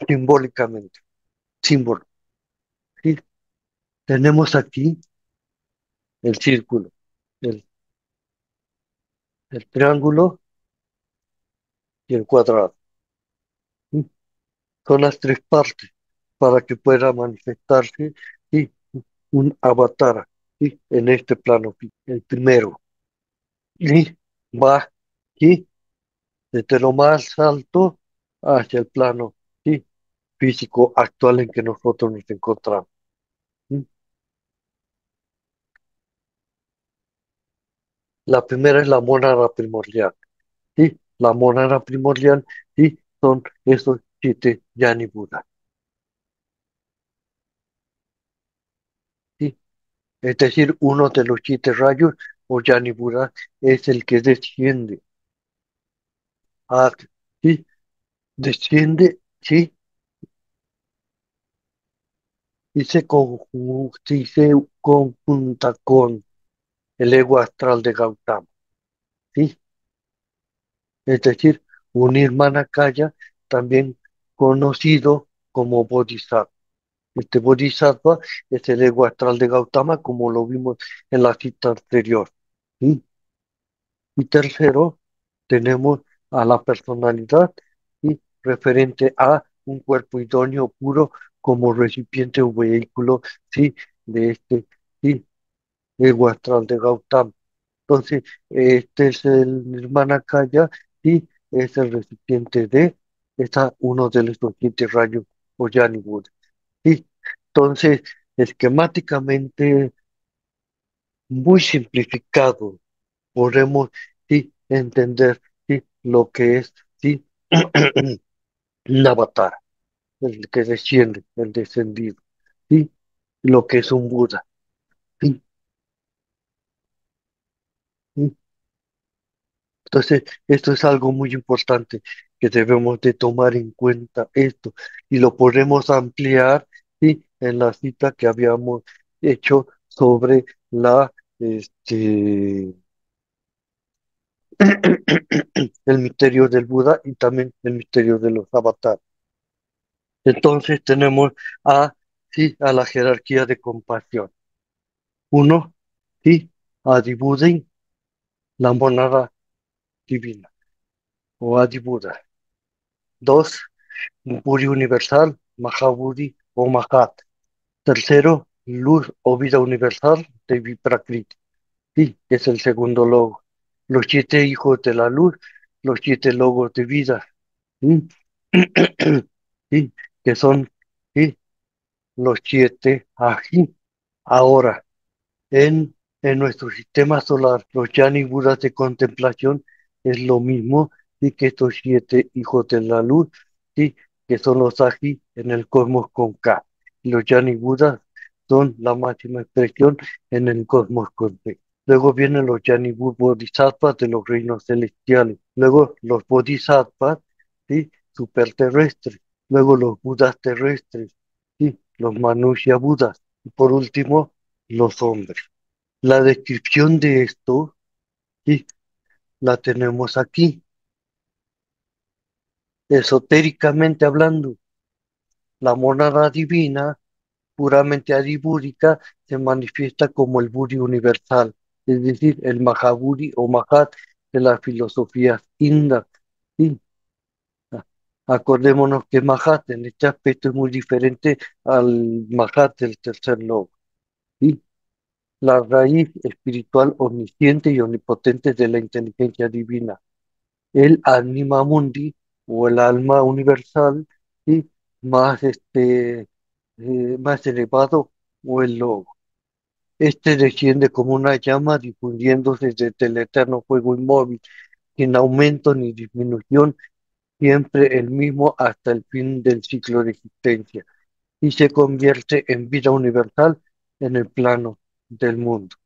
simbólicamente, símbolo, ¿sí? Tenemos aquí el círculo, el, el triángulo y el cuadrado. ¿Sí? Son las tres partes para que pueda manifestarse, ¿sí?, un avatar, ¿sí?, en este plano. El primero, y va, ¿sí?, desde lo más alto hacia el plano, ¿sí?, físico actual en que nosotros nos encontramos. ¿Sí? La primera es la mónada primordial. ¿sí? La monada primordial, ¿sí? Son esos 7 Buda, ¿sí? Es decir, uno de los 7 rayos o Yani Buda es el que desciende, a, ¿sí? Desciende, ¿sí? Sí, se conjunta con el ego astral de Gautama, ¿sí? Es decir, un Nirmanakaya, también conocido como Bodhisattva. Este Bodhisattva es el ego astral de Gautama, como lo vimos en la cita anterior, ¿sí? Y tercero, tenemos a la personalidad, ¿sí? Referente a un cuerpo idóneo puro como recipiente o vehículo, ¿sí? De este, ¿sí? Ego astral de Gautama. Entonces, este es el Nirmanakaya y es el recipiente de uno de los 7 rayos o Yani Buda. ¿Sí? Entonces, esquemáticamente, muy simplificado, podemos, ¿sí? Entender, ¿sí? Lo que es, ¿sí? Un avatar, el que desciende, el descendido, ¿sí? Lo que es un Buda. ¿Sí? ¿Sí? Entonces, esto es algo muy importante que debemos de tomar en cuenta esto y lo podemos ampliar, ¿sí? En la cita que habíamos hecho sobre este, el misterio del Buda y también el misterio de los avatares. Entonces tenemos a, sí, a la jerarquía de compasión. Uno, sí, Adibuden, la monada divina o Adibuda. Dos, Buri universal, Mahaburi o Mahat. Tercero, luz o vida universal, Devi Prakriti. Sí, que es el segundo logo. Los 7 hijos de la luz, los 7 logos de vida. ¿Sí? Sí, que son, sí, los 7 ají. Ahora, en nuestro sistema solar, los Yani Budas de contemplación es lo mismo y que estos 7 hijos de la luz, sí, que son los Aji en el cosmos con K. Y los Yani Budas son la máxima expresión en el cosmos con T. Luego vienen los Yani Bodhisattvas de los reinos celestiales. Luego los Bodhisattvas, sí, superterrestres. Luego los Budas terrestres, sí, los Manusya Budas. Y por último, los hombres. La descripción de esto, sí, la tenemos aquí. Esotéricamente hablando, la monada divina, puramente adibúrica, se manifiesta como el Buri universal, es decir, el Mahaburi o Mahat de las filosofías indas. ¿Sí? Acordémonos que Mahat en este aspecto es muy diferente al Mahat del tercer logo. ¿Sí? La raíz espiritual omnisciente y omnipotente de la inteligencia divina. El anima mundi o el alma universal, ¿sí? Más, más elevado o el logo. Este desciende como una llama difundiéndose desde el eterno fuego inmóvil, sin aumento ni disminución, siempre el mismo hasta el fin del ciclo de existencia, y se convierte en vida universal en el plano del mundo.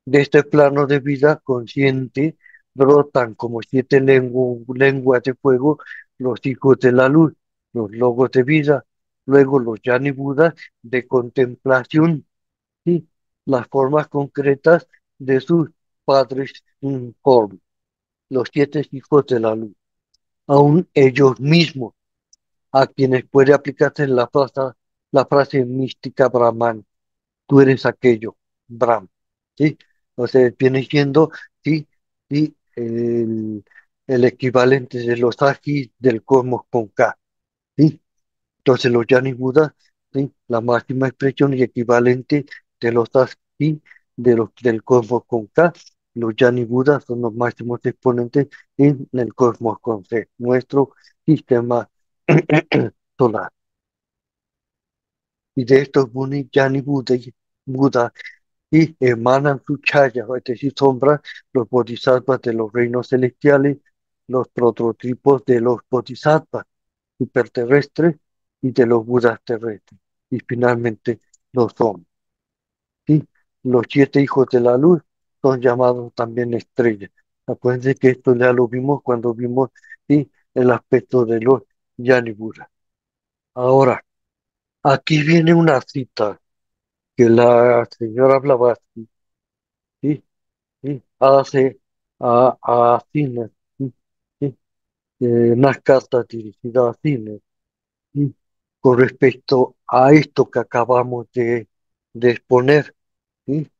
De este plano de vida consciente brotan como 7 lenguas de fuego los hijos de la luz, los logos de vida, luego los Yani Budas de contemplación, ¿sí? Las formas concretas de sus padres informes, los 7 hijos de la luz, aún ellos mismos, a quienes puede aplicarse la frase mística Brahman, tú eres aquello, Brahm, ¿sí? O sea, viene siendo, sí, sí, el equivalente de los Ajis del cosmos con K, ¿sí? Entonces los Yani Budas, ¿sí? La máxima expresión y equivalente de los Ajis del cosmos con K, los Yani Budas son los máximos exponentes en el cosmos con C, nuestro sistema solar. Y de estos Yani Buda y emanan su chaya, es decir, sombra, los bodhisattvas de los reinos celestiales, los prototipos de los bodhisattvas superterrestres y de los budas terrestres. Y finalmente los hombres. ¿Sí? Los 7 hijos de la luz son llamados también estrellas. Acuérdense que esto ya lo vimos cuando vimos, ¿sí?, el aspecto de los Yani Budas. Ahora, aquí viene una cita que la señora Blavatsky, ¿sí?, ¿sí?, hace a Cine, ¿sí?, ¿sí?, unas cartas dirigidas a Cine, ¿sí?, con respecto a esto que acabamos de exponer. ¿Sí?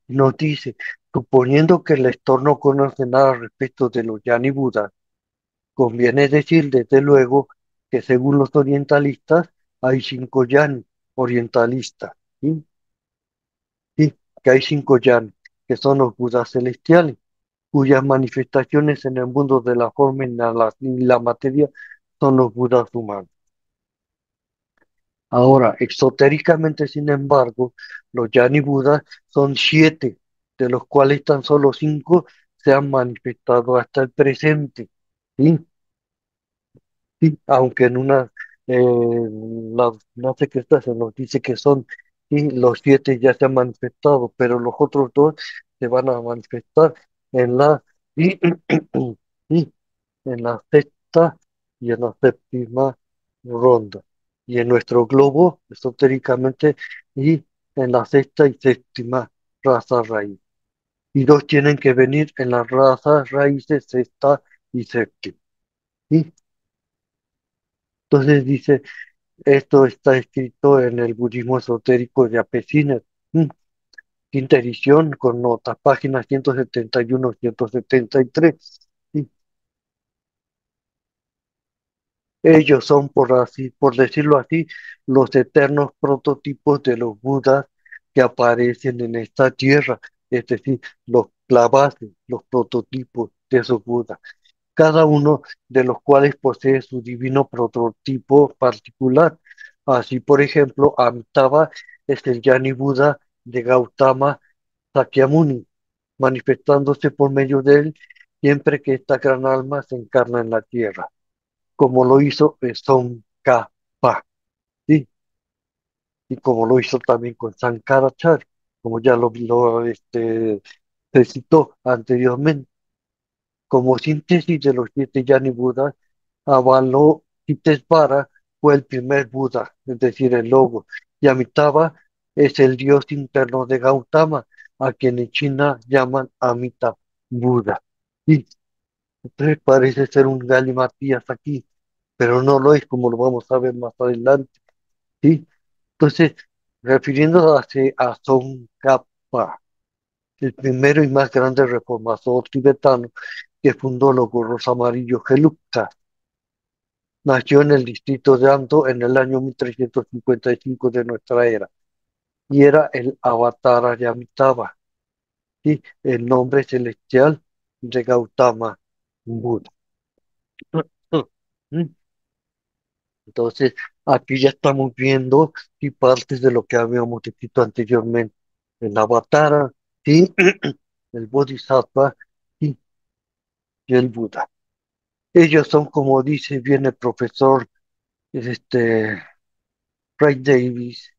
Nos dice, suponiendo que el lector no conoce nada respecto de los Yani Budas, conviene decir desde luego que según los orientalistas hay 5 Yani orientalistas, ¿sí? ¿Sí? Que hay 5 Yani, que son los Budas celestiales, cuyas manifestaciones en el mundo de la forma y la materia son los Budas humanos. Ahora, exotéricamente, sin embargo, los Yani Budas son 7, de los cuales tan solo 5 se han manifestado hasta el presente. ¿Sí? Sí, aunque en la secreta se nos dice que son, y los 7 ya se han manifestado, pero los otros 2 se van a manifestar en la, y, y en la sexta y en la séptima ronda. Y en nuestro globo, esotéricamente, y en la sexta y séptima raza raíz. Y 2 tienen que venir en las razas raíces sexta y séptima. ¿Sí? Entonces dice, esto está escrito en el budismo esotérico de Apecines, quinta edición, con notas, páginas 171, 173. ¿Sí? Ellos son, por decirlo así, los eternos prototipos de los Budas que aparecen en esta tierra, es decir, la base, los prototipos de esos Budas, cada uno de los cuales posee su divino prototipo particular. Así, por ejemplo, Amitabha es el Yani Buda de Gautama Sakyamuni, manifestándose por medio de él siempre que esta gran alma se encarna en la tierra, como lo hizo Tsongkhapa, ¿sí? Y como lo hizo también con Sankaracharya, como ya se citó anteriormente. Como síntesis de los 7 Yani Budas, Avalokitesvara fue el primer Buda, es decir, el logo, y Amitabha es el dios interno de Gautama, a quien en China llaman Amita Buda. Y entonces parece ser un galimatías aquí, pero no lo es, como lo vamos a ver más adelante. ¿Sí? Entonces, refiriéndose a Tsongkhapa, el primero y más grande reformador tibetano que fundó los gorros amarillos Gelugpa, nació en el distrito de Amdo en el año 1355 de nuestra era y era el avatar de Amitabha, ¿sí?, el nombre celestial de Gautama Buda. Entonces, aquí ya estamos viendo, y partes de lo que habíamos escrito anteriormente. El avatar, ¿sí?, el Bodhisattva, ¿sí?, y el Buda. Ellos son, como dice bien el profesor Ray Davis,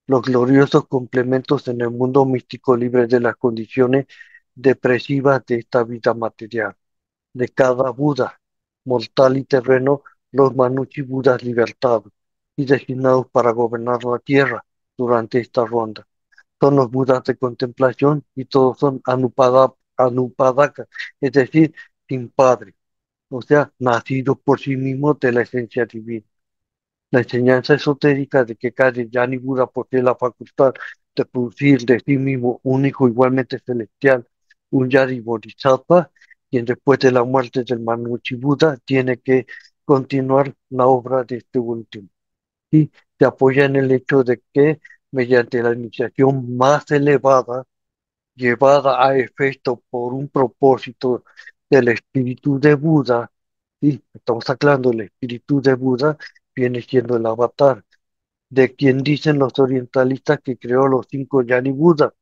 los gloriosos complementos en el mundo místico libre de las condiciones depresivas de esta vida material, de cada Buda, mortal y terreno, los Manuchi Budas libertados y designados para gobernar la tierra durante esta ronda. Son los Budas de contemplación y todos son Anupadaka, es decir, sin padre, o sea, nacidos por sí mismos de la esencia divina. La enseñanza esotérica de que cada Yani Buda posee la facultad de producir de sí mismo un hijo igualmente celestial, un Yani Bodhisattva, quien después de la muerte del Manuchi Buda tiene que continuar la obra de este último. Y se apoya en el hecho de que mediante la iniciación más elevada, llevada a efecto por un propósito del espíritu de Buda, y estamos hablando del espíritu de Buda, viene siendo el avatar, de quien dicen los orientalistas que creó los 5 Yani Buda.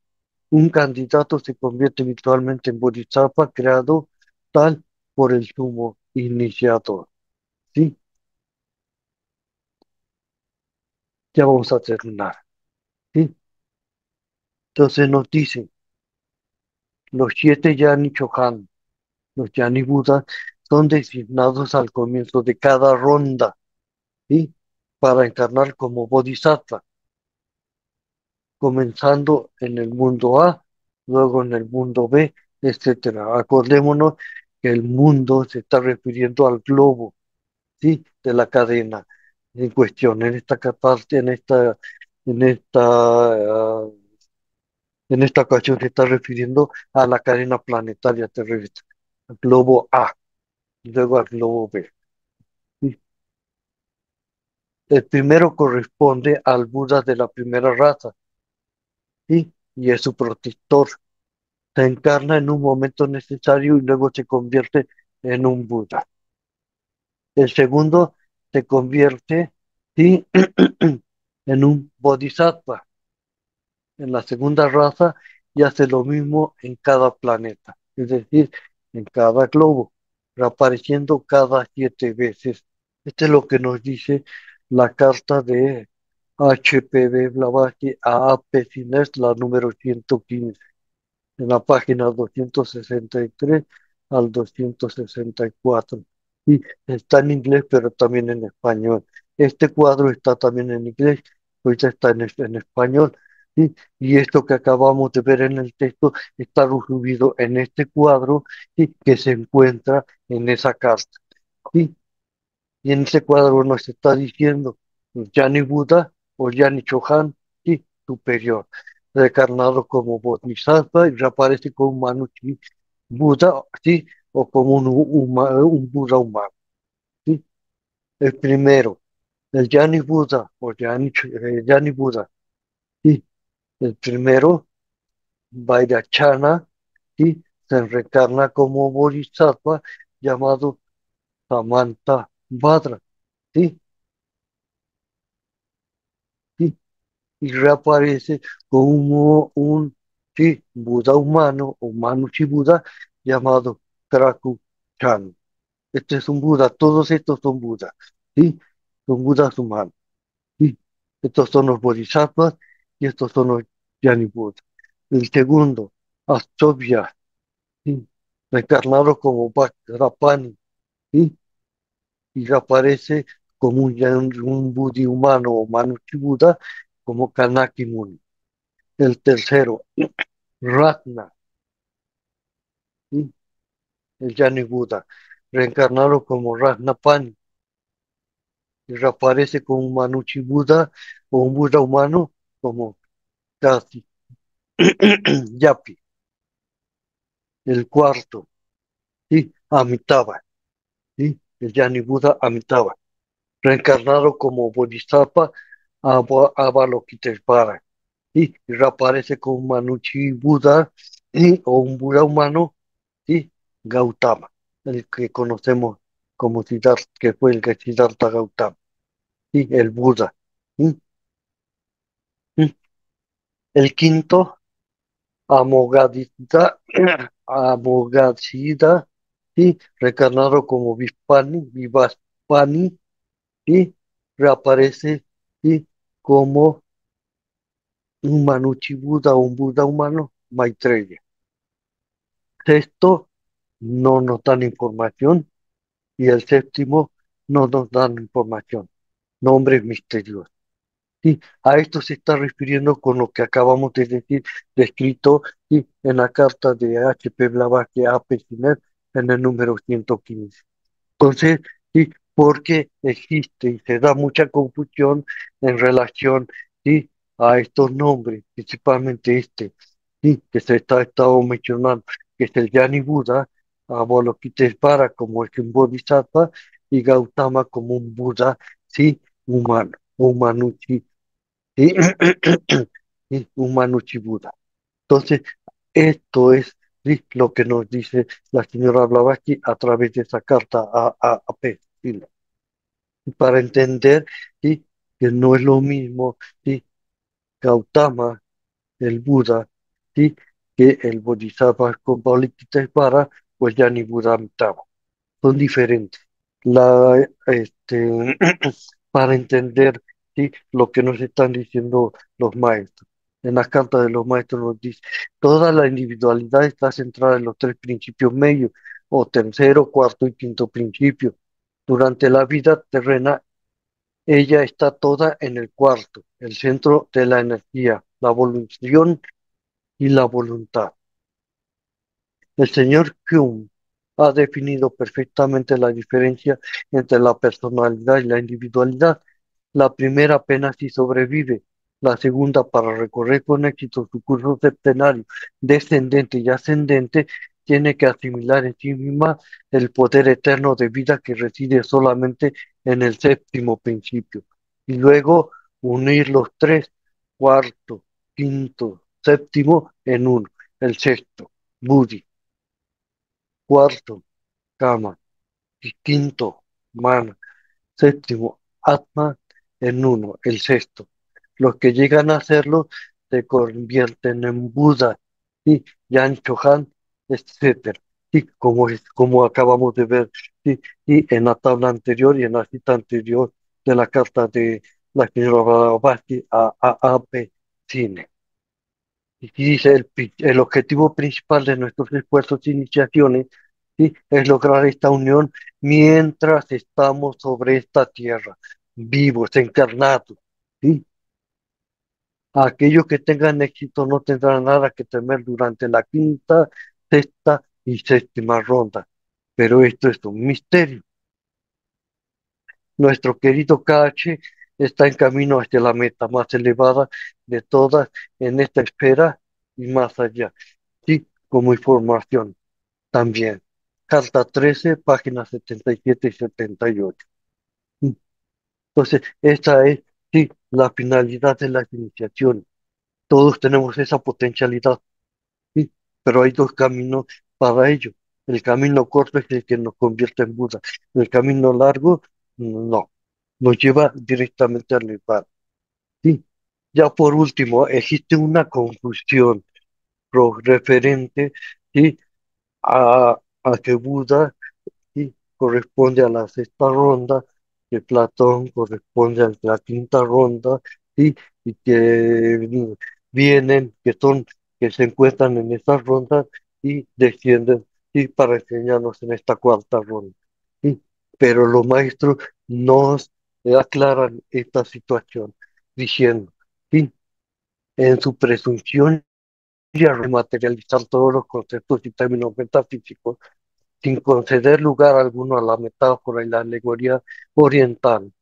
Un candidato se convierte virtualmente en Bodhisattva creado tal por el sumo iniciador. ¿Sí? Ya vamos a terminar. ¿Sí? Entonces nos dice, los siete Yani Chohan, los Yani Buda, son designados al comienzo de cada ronda, ¿sí? Para encarnar como Bodhisattva, comenzando en el mundo A, luego en el mundo B, etcétera. Acordémonos que el mundo se está refiriendo al globo, ¿sí? De la cadena en cuestión. En esta parte, en esta, en esta ocasión se está refiriendo a la cadena planetaria terrestre, al globo A, y luego al globo B. ¿Sí? El primero corresponde al Buda de la primera raza, ¿sí? Y es su protector. Se encarna en un momento necesario y luego se convierte en un Buda. El segundo se convierte, ¿sí? en un Bodhisattva en la segunda raza y hace lo mismo en cada planeta, es decir, en cada globo, reapareciendo cada 7 veces. Esto es lo que nos dice la carta de HPV Blavatsky a Apecines, la número 115 en la página 263 al 264. Y está en inglés, pero también en español. Este cuadro está también en inglés, ahorita está en español. ¿Sí? Y esto que acabamos de ver en el texto está resumido en este cuadro, ¿sí? Que se encuentra en esa carta. ¿Sí? Y en ese cuadro nos está diciendo Yani Buda o Yani Chohan, sí, superior, recarnado como Bodhisattva y reaparece como Manuchi Buda, sí, o como un Buda humano, sí. El primero, el Yani Buda o Yani Buda, sí. El primero, Vairachana, sí, se reencarna como Bodhisattva llamado Samanta Vadra, sí, sí. Y reaparece como un sí, Buda humano, humano Buda, llamado Kraku Chan. Este es un Buda, todos estos son Budas, ¿sí? Son Budas humanos, ¿sí? Estos son los Bodhisattvas y estos son los Yani Buda. El segundo, Astobhya, ¿sí? Reencarnado como Vajrapani, ¿sí? Y reaparece como un Budi humano o Manuchi Buda, como Kanaki Muni. El tercero, Ratna, ¿sí? El Yani Buda, reencarnado como Ratnapani, y reaparece como un Manuchi Buda o un Buda humano como Kasi Yapi. El cuarto, ¿sí? Amitabha, ¿sí? El Yani Buda Amitabha, reencarnado como Bodhisattva Avalokiteshvara, ¿sí? Y reaparece como un Manuchi Buda, ¿sí? O un Buda humano, ¿sí? Gautama, el que conocemos como Siddhartha, que fue el que Siddhartha Gautama, ¿sí? El Buda. ¿Sí? ¿Sí? El quinto, Amogadita, Amogadida, ¿sí? Reencarnado como Vivaspani, ¿sí? Reaparece, ¿sí? Como un Manuchi Buda o un Buda humano, Maitreya. Sexto, no nos dan información y el séptimo no nos dan información. Nombres misteriosos. Sí, a esto se está refiriendo con lo que acabamos de decir, descrito sí, en la carta de H.P. Blavatsky a Pesinet en el número 115. Entonces, sí, porque existe y se da mucha confusión en relación sí, a estos nombres, principalmente este, sí, que se está estado mencionando, que es el Yani Buda, Avalokiteshvara como es un Bodhisattva y Gautama como un Buda, sí, humano, humano, sí, sí, sí, humano Buda. Entonces, esto es sí, lo que nos dice la señora Blavatsky a través de esa carta a P. ¿Sí? Para entender ¿sí? que no es lo mismo ¿sí? Gautama, el Buda, ¿sí? Que el Bodhisattva con Avalokiteshvara, pues ya ni Buda Amitabha. Son diferentes. La, para entender, ¿sí?, lo que nos están diciendo los maestros. En las cartas de los maestros nos dice, toda la individualidad está centrada en los tres principios medios, o tercero, cuarto y quinto principio. Durante la vida terrena, ella está toda en el cuarto, el centro de la energía, la evolución y la voluntad. El señor Kuhn ha definido perfectamente la diferencia entre la personalidad y la individualidad. La primera apenas si sobrevive, la segunda, para recorrer con éxito su curso septenario descendente y ascendente, tiene que asimilar en sí misma el poder eterno de vida que reside solamente en el séptimo principio, y luego unir los tres, cuarto, quinto, séptimo, en uno, el sexto, Budi. Cuarto, Kama. Y quinto, Mana. Séptimo, Atma, en uno, el sexto. Los que llegan a hacerlo se convierten en Buda, y Yan Chohan, etcétera. Y como acabamos de ver, sí, y en la tabla anterior y en la cita anterior de la carta de la señora Blavatsky a P. Cine. Y dice, el objetivo principal de nuestros esfuerzos e iniciaciones, ¿sí?, es lograr esta unión mientras estamos sobre esta tierra, vivos, encarnados. ¿Sí? Aquellos que tengan éxito no tendrán nada que temer durante la quinta, sexta y séptima ronda. Pero esto es un misterio. Nuestro querido KH está en camino hacia la meta más elevada de todas en esta esfera y más allá. Sí, como información también. Carta 13, páginas 77 y 78. Entonces, esta es, sí, la finalidad de las iniciaciones. Todos tenemos esa potencialidad, ¿sí? Pero hay dos caminos para ello. El camino corto es el que nos convierte en Buda. El camino largo, no. Nos lleva directamente al Nirvana. ¿Sí? Ya por último, existe una confusión referente, ¿sí?, a que Buda, ¿sí?, corresponde a la sexta ronda, que Platón corresponde a la quinta ronda, ¿sí?, y que vienen, que se encuentran en estas rondas y descienden, ¿sí?, para enseñarnos en esta cuarta ronda. ¿Sí? Pero los maestros nos aclaran esta situación diciendo, ¿sí?, en su presunción y a rematerializar todos los conceptos y términos metafísicos, sin conceder lugar alguno a la metáfora y la alegoría oriental.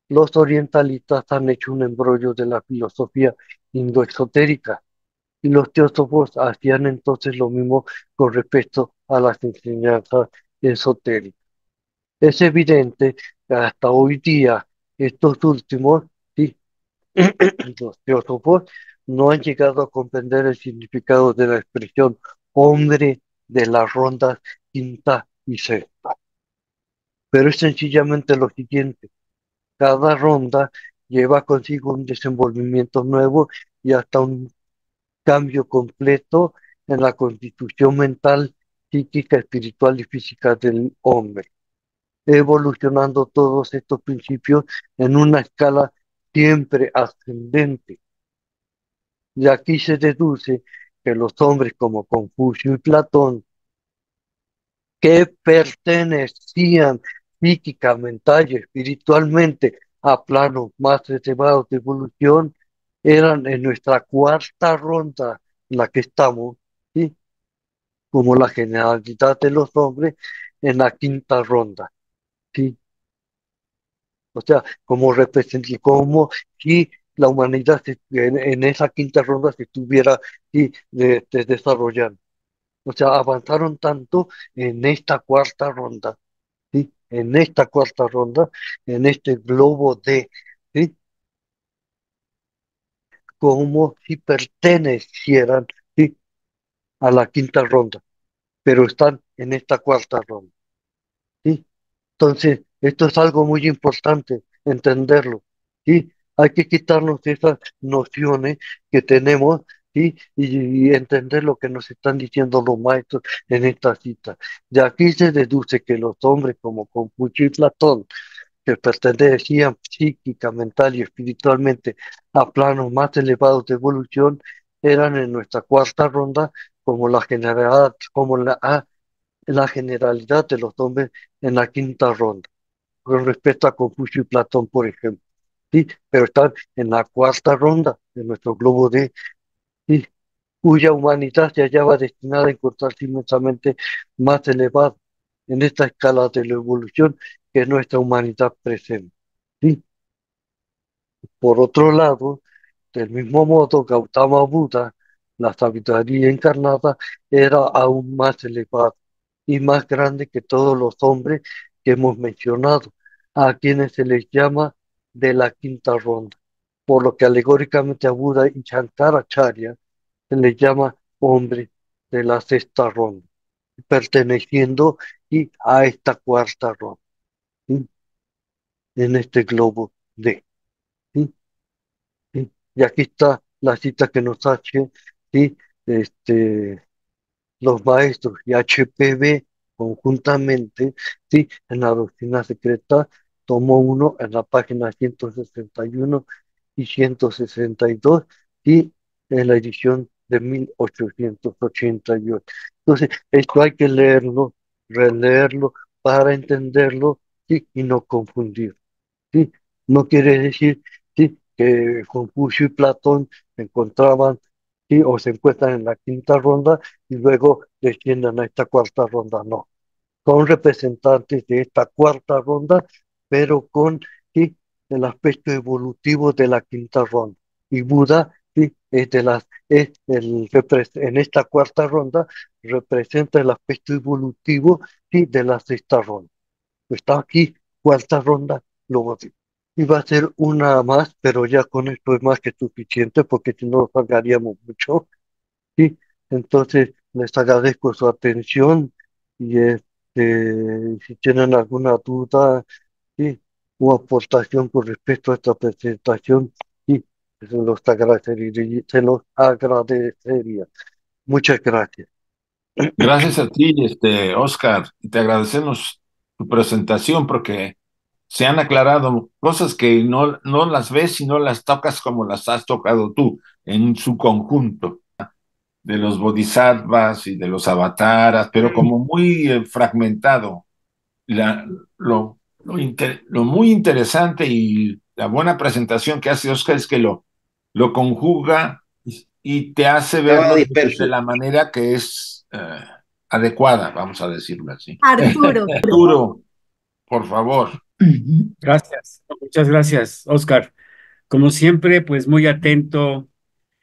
Los orientalistas han hecho un embrollo de la filosofía indoesotérica, y los teósofos hacían entonces lo mismo con respecto a las enseñanzas esotéricas. Es evidente que hasta hoy día estos últimos, sí, los teósofos, no han llegado a comprender el significado de la expresión hombre de las rondas quinta y sexta. Pero es sencillamente lo siguiente: cada ronda lleva consigo un desenvolvimiento nuevo y hasta un cambio completo en la constitución mental, psíquica, espiritual y física del hombre, evolucionando todos estos principios en una escala siempre ascendente. Y aquí se deduce que los hombres como Confucio y Platón, que pertenecían psíquica, mental y espiritualmente a planos más elevados de evolución, eran en nuestra cuarta ronda, en la que estamos, ¿sí?, como la generalidad de los hombres en la quinta ronda, ¿sí? O sea, como representar, como si la humanidad en esa quinta ronda se estuviera, sí, desarrollando. O sea, avanzaron tanto en esta cuarta ronda, ¿sí? En esta cuarta ronda, en este globo de, ¿sí?, como si pertenecieran, ¿sí?, a la quinta ronda, pero están en esta cuarta ronda, ¿sí? Entonces, esto es algo muy importante entenderlo, ¿sí? Hay que quitarnos esas nociones que tenemos, ¿sí? Y entender lo que nos están diciendo los maestros en esta cita. De aquí se deduce que los hombres como Confucio y Platón, que pertenecían psíquica, mental y espiritualmente a planos más elevados de evolución, eran en nuestra cuarta ronda como la generalidad de los hombres en la quinta ronda, con respecto a Confucio y Platón, por ejemplo. Sí, pero están en la cuarta ronda de nuestro globo de, sí, cuya humanidad se hallaba destinada a encontrarse inmensamente más elevada en esta escala de la evolución que nuestra humanidad presente. ¿Sí? Por otro lado, del mismo modo, Gautama Buda, la sabiduría encarnada, era aún más elevada y más grande que todos los hombres que hemos mencionado, a quienes se les llama de la quinta ronda, por lo que alegóricamente a Buda y Shankaracharya se les llama hombre de la sexta ronda, perteneciendo y a esta cuarta ronda, ¿sí? En este globo de. ¿Sí? ¿Sí? Y aquí está la cita que nos hace, ¿sí? Este, los maestros y HPV conjuntamente, ¿sí? En la doctrina secreta, tomo uno en la página 161 y 162 y en la edición de 1888. Entonces, esto hay que leerlo, releerlo para entenderlo, ¿sí? Y no confundir. ¿Sí? No quiere decir, ¿sí? Que Confucio y Platón se encontraban, ¿sí? O se encuentran en la quinta ronda y luego descienden a esta cuarta ronda. No, son representantes de esta cuarta ronda, pero con, ¿sí? El aspecto evolutivo de la quinta ronda. Y Buda, ¿sí? En esta cuarta ronda representa el aspecto evolutivo, ¿sí? De la sexta ronda. Está aquí, cuarta ronda, lo iba a ser una más, pero ya con esto es más que suficiente, porque si no salgaríamos mucho, ¿sí? Entonces, les agradezco su atención y si tienen alguna duda, ¿sí? O aportación con respecto a esta presentación, sí, se los agradecería. Muchas gracias. Gracias a ti, Oscar, y te agradecemos tu presentación porque se han aclarado cosas que no las ves y no las tocas como las has tocado tú en su conjunto, de los bodhisattvas y de los avataras, pero como muy fragmentado. La- lo muy interesante y la buena presentación que hace Oscar es que lo conjuga y te hace Estaba verlo de disperso. la manera que es adecuada, vamos a decirlo así. Arturo, Arturo, por favor. Gracias, muchas gracias, Oscar. Como siempre, pues muy atento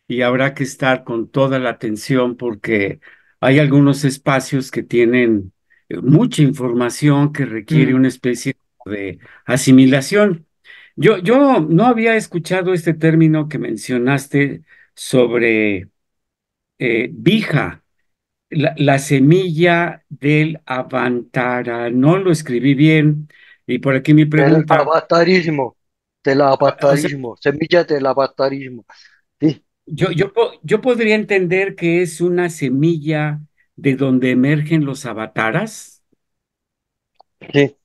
y habrá que estar con toda la atención porque hay algunos espacios que tienen mucha información que requiere una especie de asimilación. Yo no había escuchado este término que mencionaste sobre vija, la semilla del Avantara. No lo escribí bien y por aquí mi El pregunta. avatarismo, del O sea, avatarismo, semillas del avatarismo. Sí, yo podría entender que es una semilla de donde emergen los avataras. sí.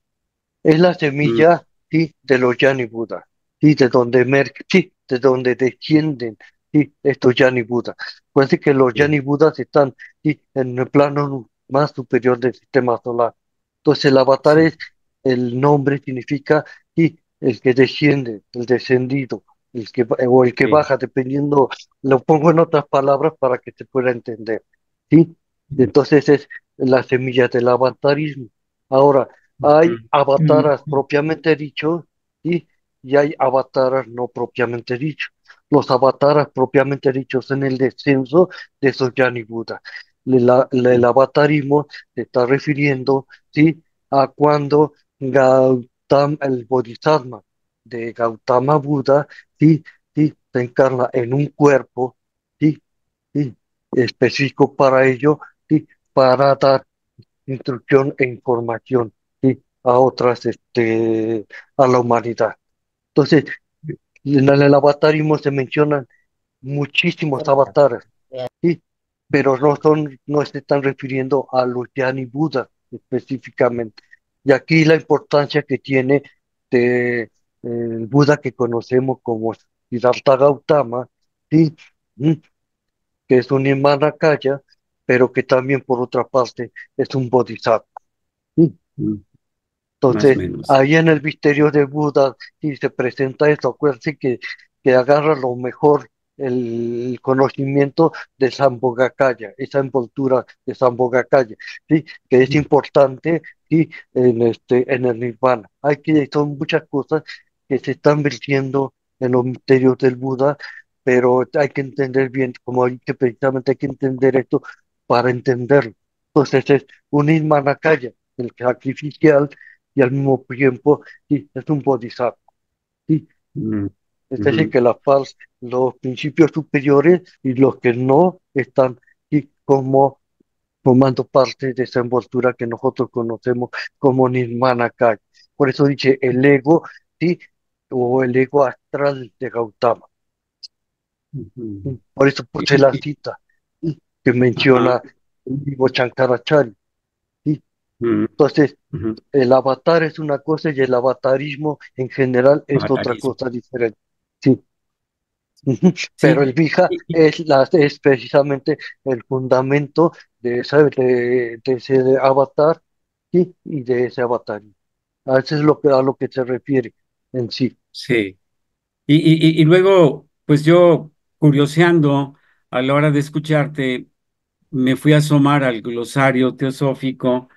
Es la Mm, semilla, sí, de los Yani Buda, sí, de donde sí, de donde descienden, sí, estos Yani Buda. Puede que los sí, Yani Budas están, sí, en el plano más superior del sistema solar. Entonces el avatar sí, es, el nombre significa, sí, el que desciende, el descendido, o el que sí. baja, dependiendo, lo pongo en otras palabras para que se pueda entender, sí. Entonces es la semilla del avatarismo. Ahora, hay Mm, avataras propiamente dichos, ¿sí? Y hay avataras no propiamente dichos. Los avataras propiamente dichos en el descenso de esos Yani Buda. El avatarismo se está refiriendo, ¿sí? A cuando el Bodhisattva de Gautama Buda, ¿sí? ¿Sí? Se encarna en un cuerpo, ¿sí? ¿Sí? Específico para ello, ¿sí? Para dar instrucción e información, ¿sí? A otras, a la humanidad. Entonces, en el avatarismo se mencionan muchísimos avatares, ¿sí? Pero no se están refiriendo a los Yani Buda específicamente. Y aquí la importancia que tiene el Buda que conocemos como Siddhartha Gautama, ¿sí? ¿Mm? Que es un Himalaya, pero que también por otra parte es un Bodhisattva. ¿Sí? Mm, más o Entonces, menos. ahí en el misterio de Buda, sí se presenta esto, acuérdense que agarra lo mejor el conocimiento de Sambhogakaya, esa envoltura de Sambhogakaya, ¿sí? Que es importante, ¿sí? En el Nirvana. Son muchas cosas que se están vertiendo en los misterios del Buda, pero hay que entender bien, como hay que precisamente hay que entender esto para entenderlo. Entonces es un Nirmanakaya, el sacrificial, y al mismo tiempo sí, es un bodhisattva. Sí, Mm, es decir, ujú. que los principios superiores y los que no están sí, como formando parte de esa envoltura que nosotros conocemos como Nirmanakaya. Por eso dice el ego, sí, o el ego astral de Gautama. Ujú. ¿Sí? Por eso puse la Y- y- cita ¿sí? Que ajá, menciona el vivo Shankaracharya. ¿Sí? mm, Entonces, ujú. el avatar es una cosa y el avatarismo en general es otra Avatarismo. cosa diferente. Sí. Ujú. Sí, Pero el Vija es precisamente el fundamento de ese avatar ¿sí? Y de ese avatar. A eso es a lo que se refiere en sí. sí. Y luego, pues yo, curioseando a la hora de escucharte, me fui a asomar al glosario teosófico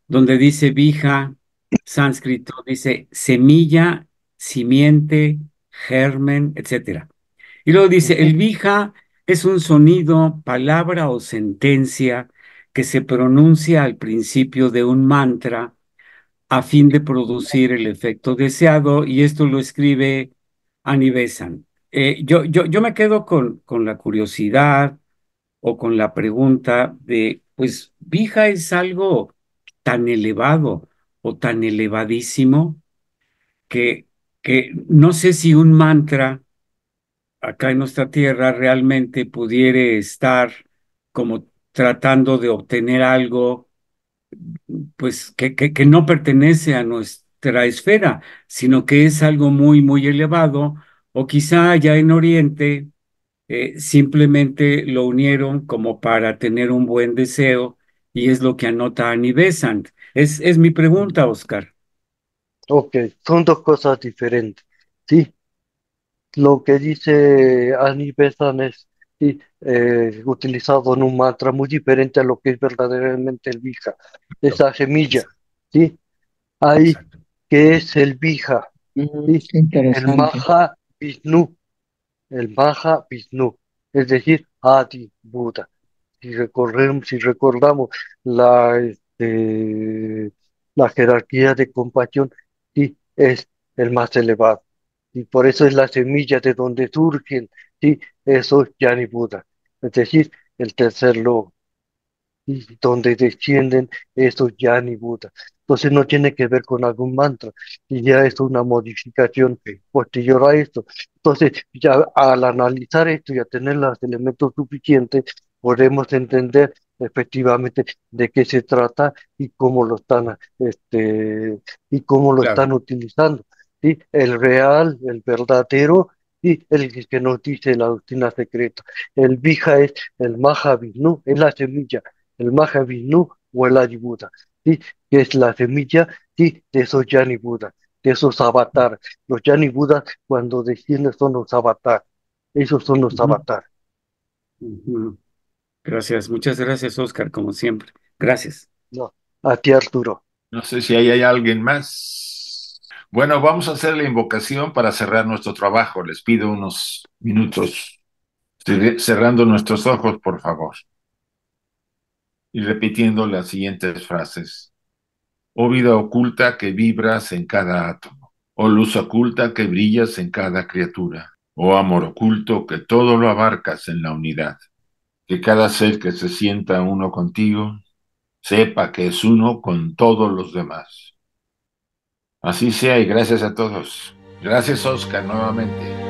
donde dice vija, sánscrito, dice semilla, simiente, germen, etcétera. Y luego dice, Ujú. el vija es un sonido, palabra o sentencia que se pronuncia al principio de un mantra a fin de producir el efecto deseado, y esto lo escribe Annie Besant. Yo me quedo con la curiosidad o con la pregunta de, pues, Vija es algo tan elevado o tan elevadísimo que, que no sé si un mantra acá en nuestra tierra realmente pudiera estar como tratando de obtener algo pues que no pertenece a nuestra esfera, sino que es algo muy, muy elevado, o quizá allá en Oriente simplemente lo unieron como para tener un buen deseo, y es lo que anota Annie Besant. Es mi pregunta, Oscar. Ok, son dos cosas diferentes. Sí, lo que dice Annie Besant es sí, utilizado en un mantra muy diferente a lo que es verdaderamente el Vija, esa semilla. Exacto, ¿Sí? Hay exacto. que es el Vija, ¿sí? Qué El interesante. Maha Vishnu, el Maha Vishnu, es decir, Adi Buda. Si recordamos la, la jerarquía de compasión, sí, es el más elevado. Y por eso es la semilla de donde surgen, sí, esos Yani Buda, es decir, el tercer lobo y donde descienden esos yani Buda. Entonces no tiene que ver con algún mantra, y ya es una modificación Sí, posterior a esto. Entonces, ya al analizar esto y a tener los elementos suficientes, podemos entender efectivamente de qué se trata y cómo lo están, y cómo lo claro. están utilizando. ¿Sí? El real, el verdadero, y el que nos dice la doctrina secreta. El Vija es el Mahavishnu, es la semilla el Mahavishnu o el Adi Buda, ¿sí? Que es la semilla, ¿sí? De esos Yani Buda, de esos avatares. Los Yani Buda cuando descienden son los avatares, esos son los Ujú, avatares. ujú. Gracias, muchas gracias, Oscar, como siempre. Gracias. No, a ti Arturo. No sé si ahí hay alguien más. Bueno, vamos a hacer la invocación para cerrar nuestro trabajo. Les pido unos minutos cerrando nuestros ojos, por favor, y repitiendo las siguientes frases. Oh vida oculta que vibras en cada átomo. Oh luz oculta que brillas en cada criatura. Oh amor oculto que todo lo abarcas en la unidad. Que cada ser que se sienta uno contigo sepa que es uno con todos los demás. Así sea y gracias a todos. Gracias, Oscar, nuevamente.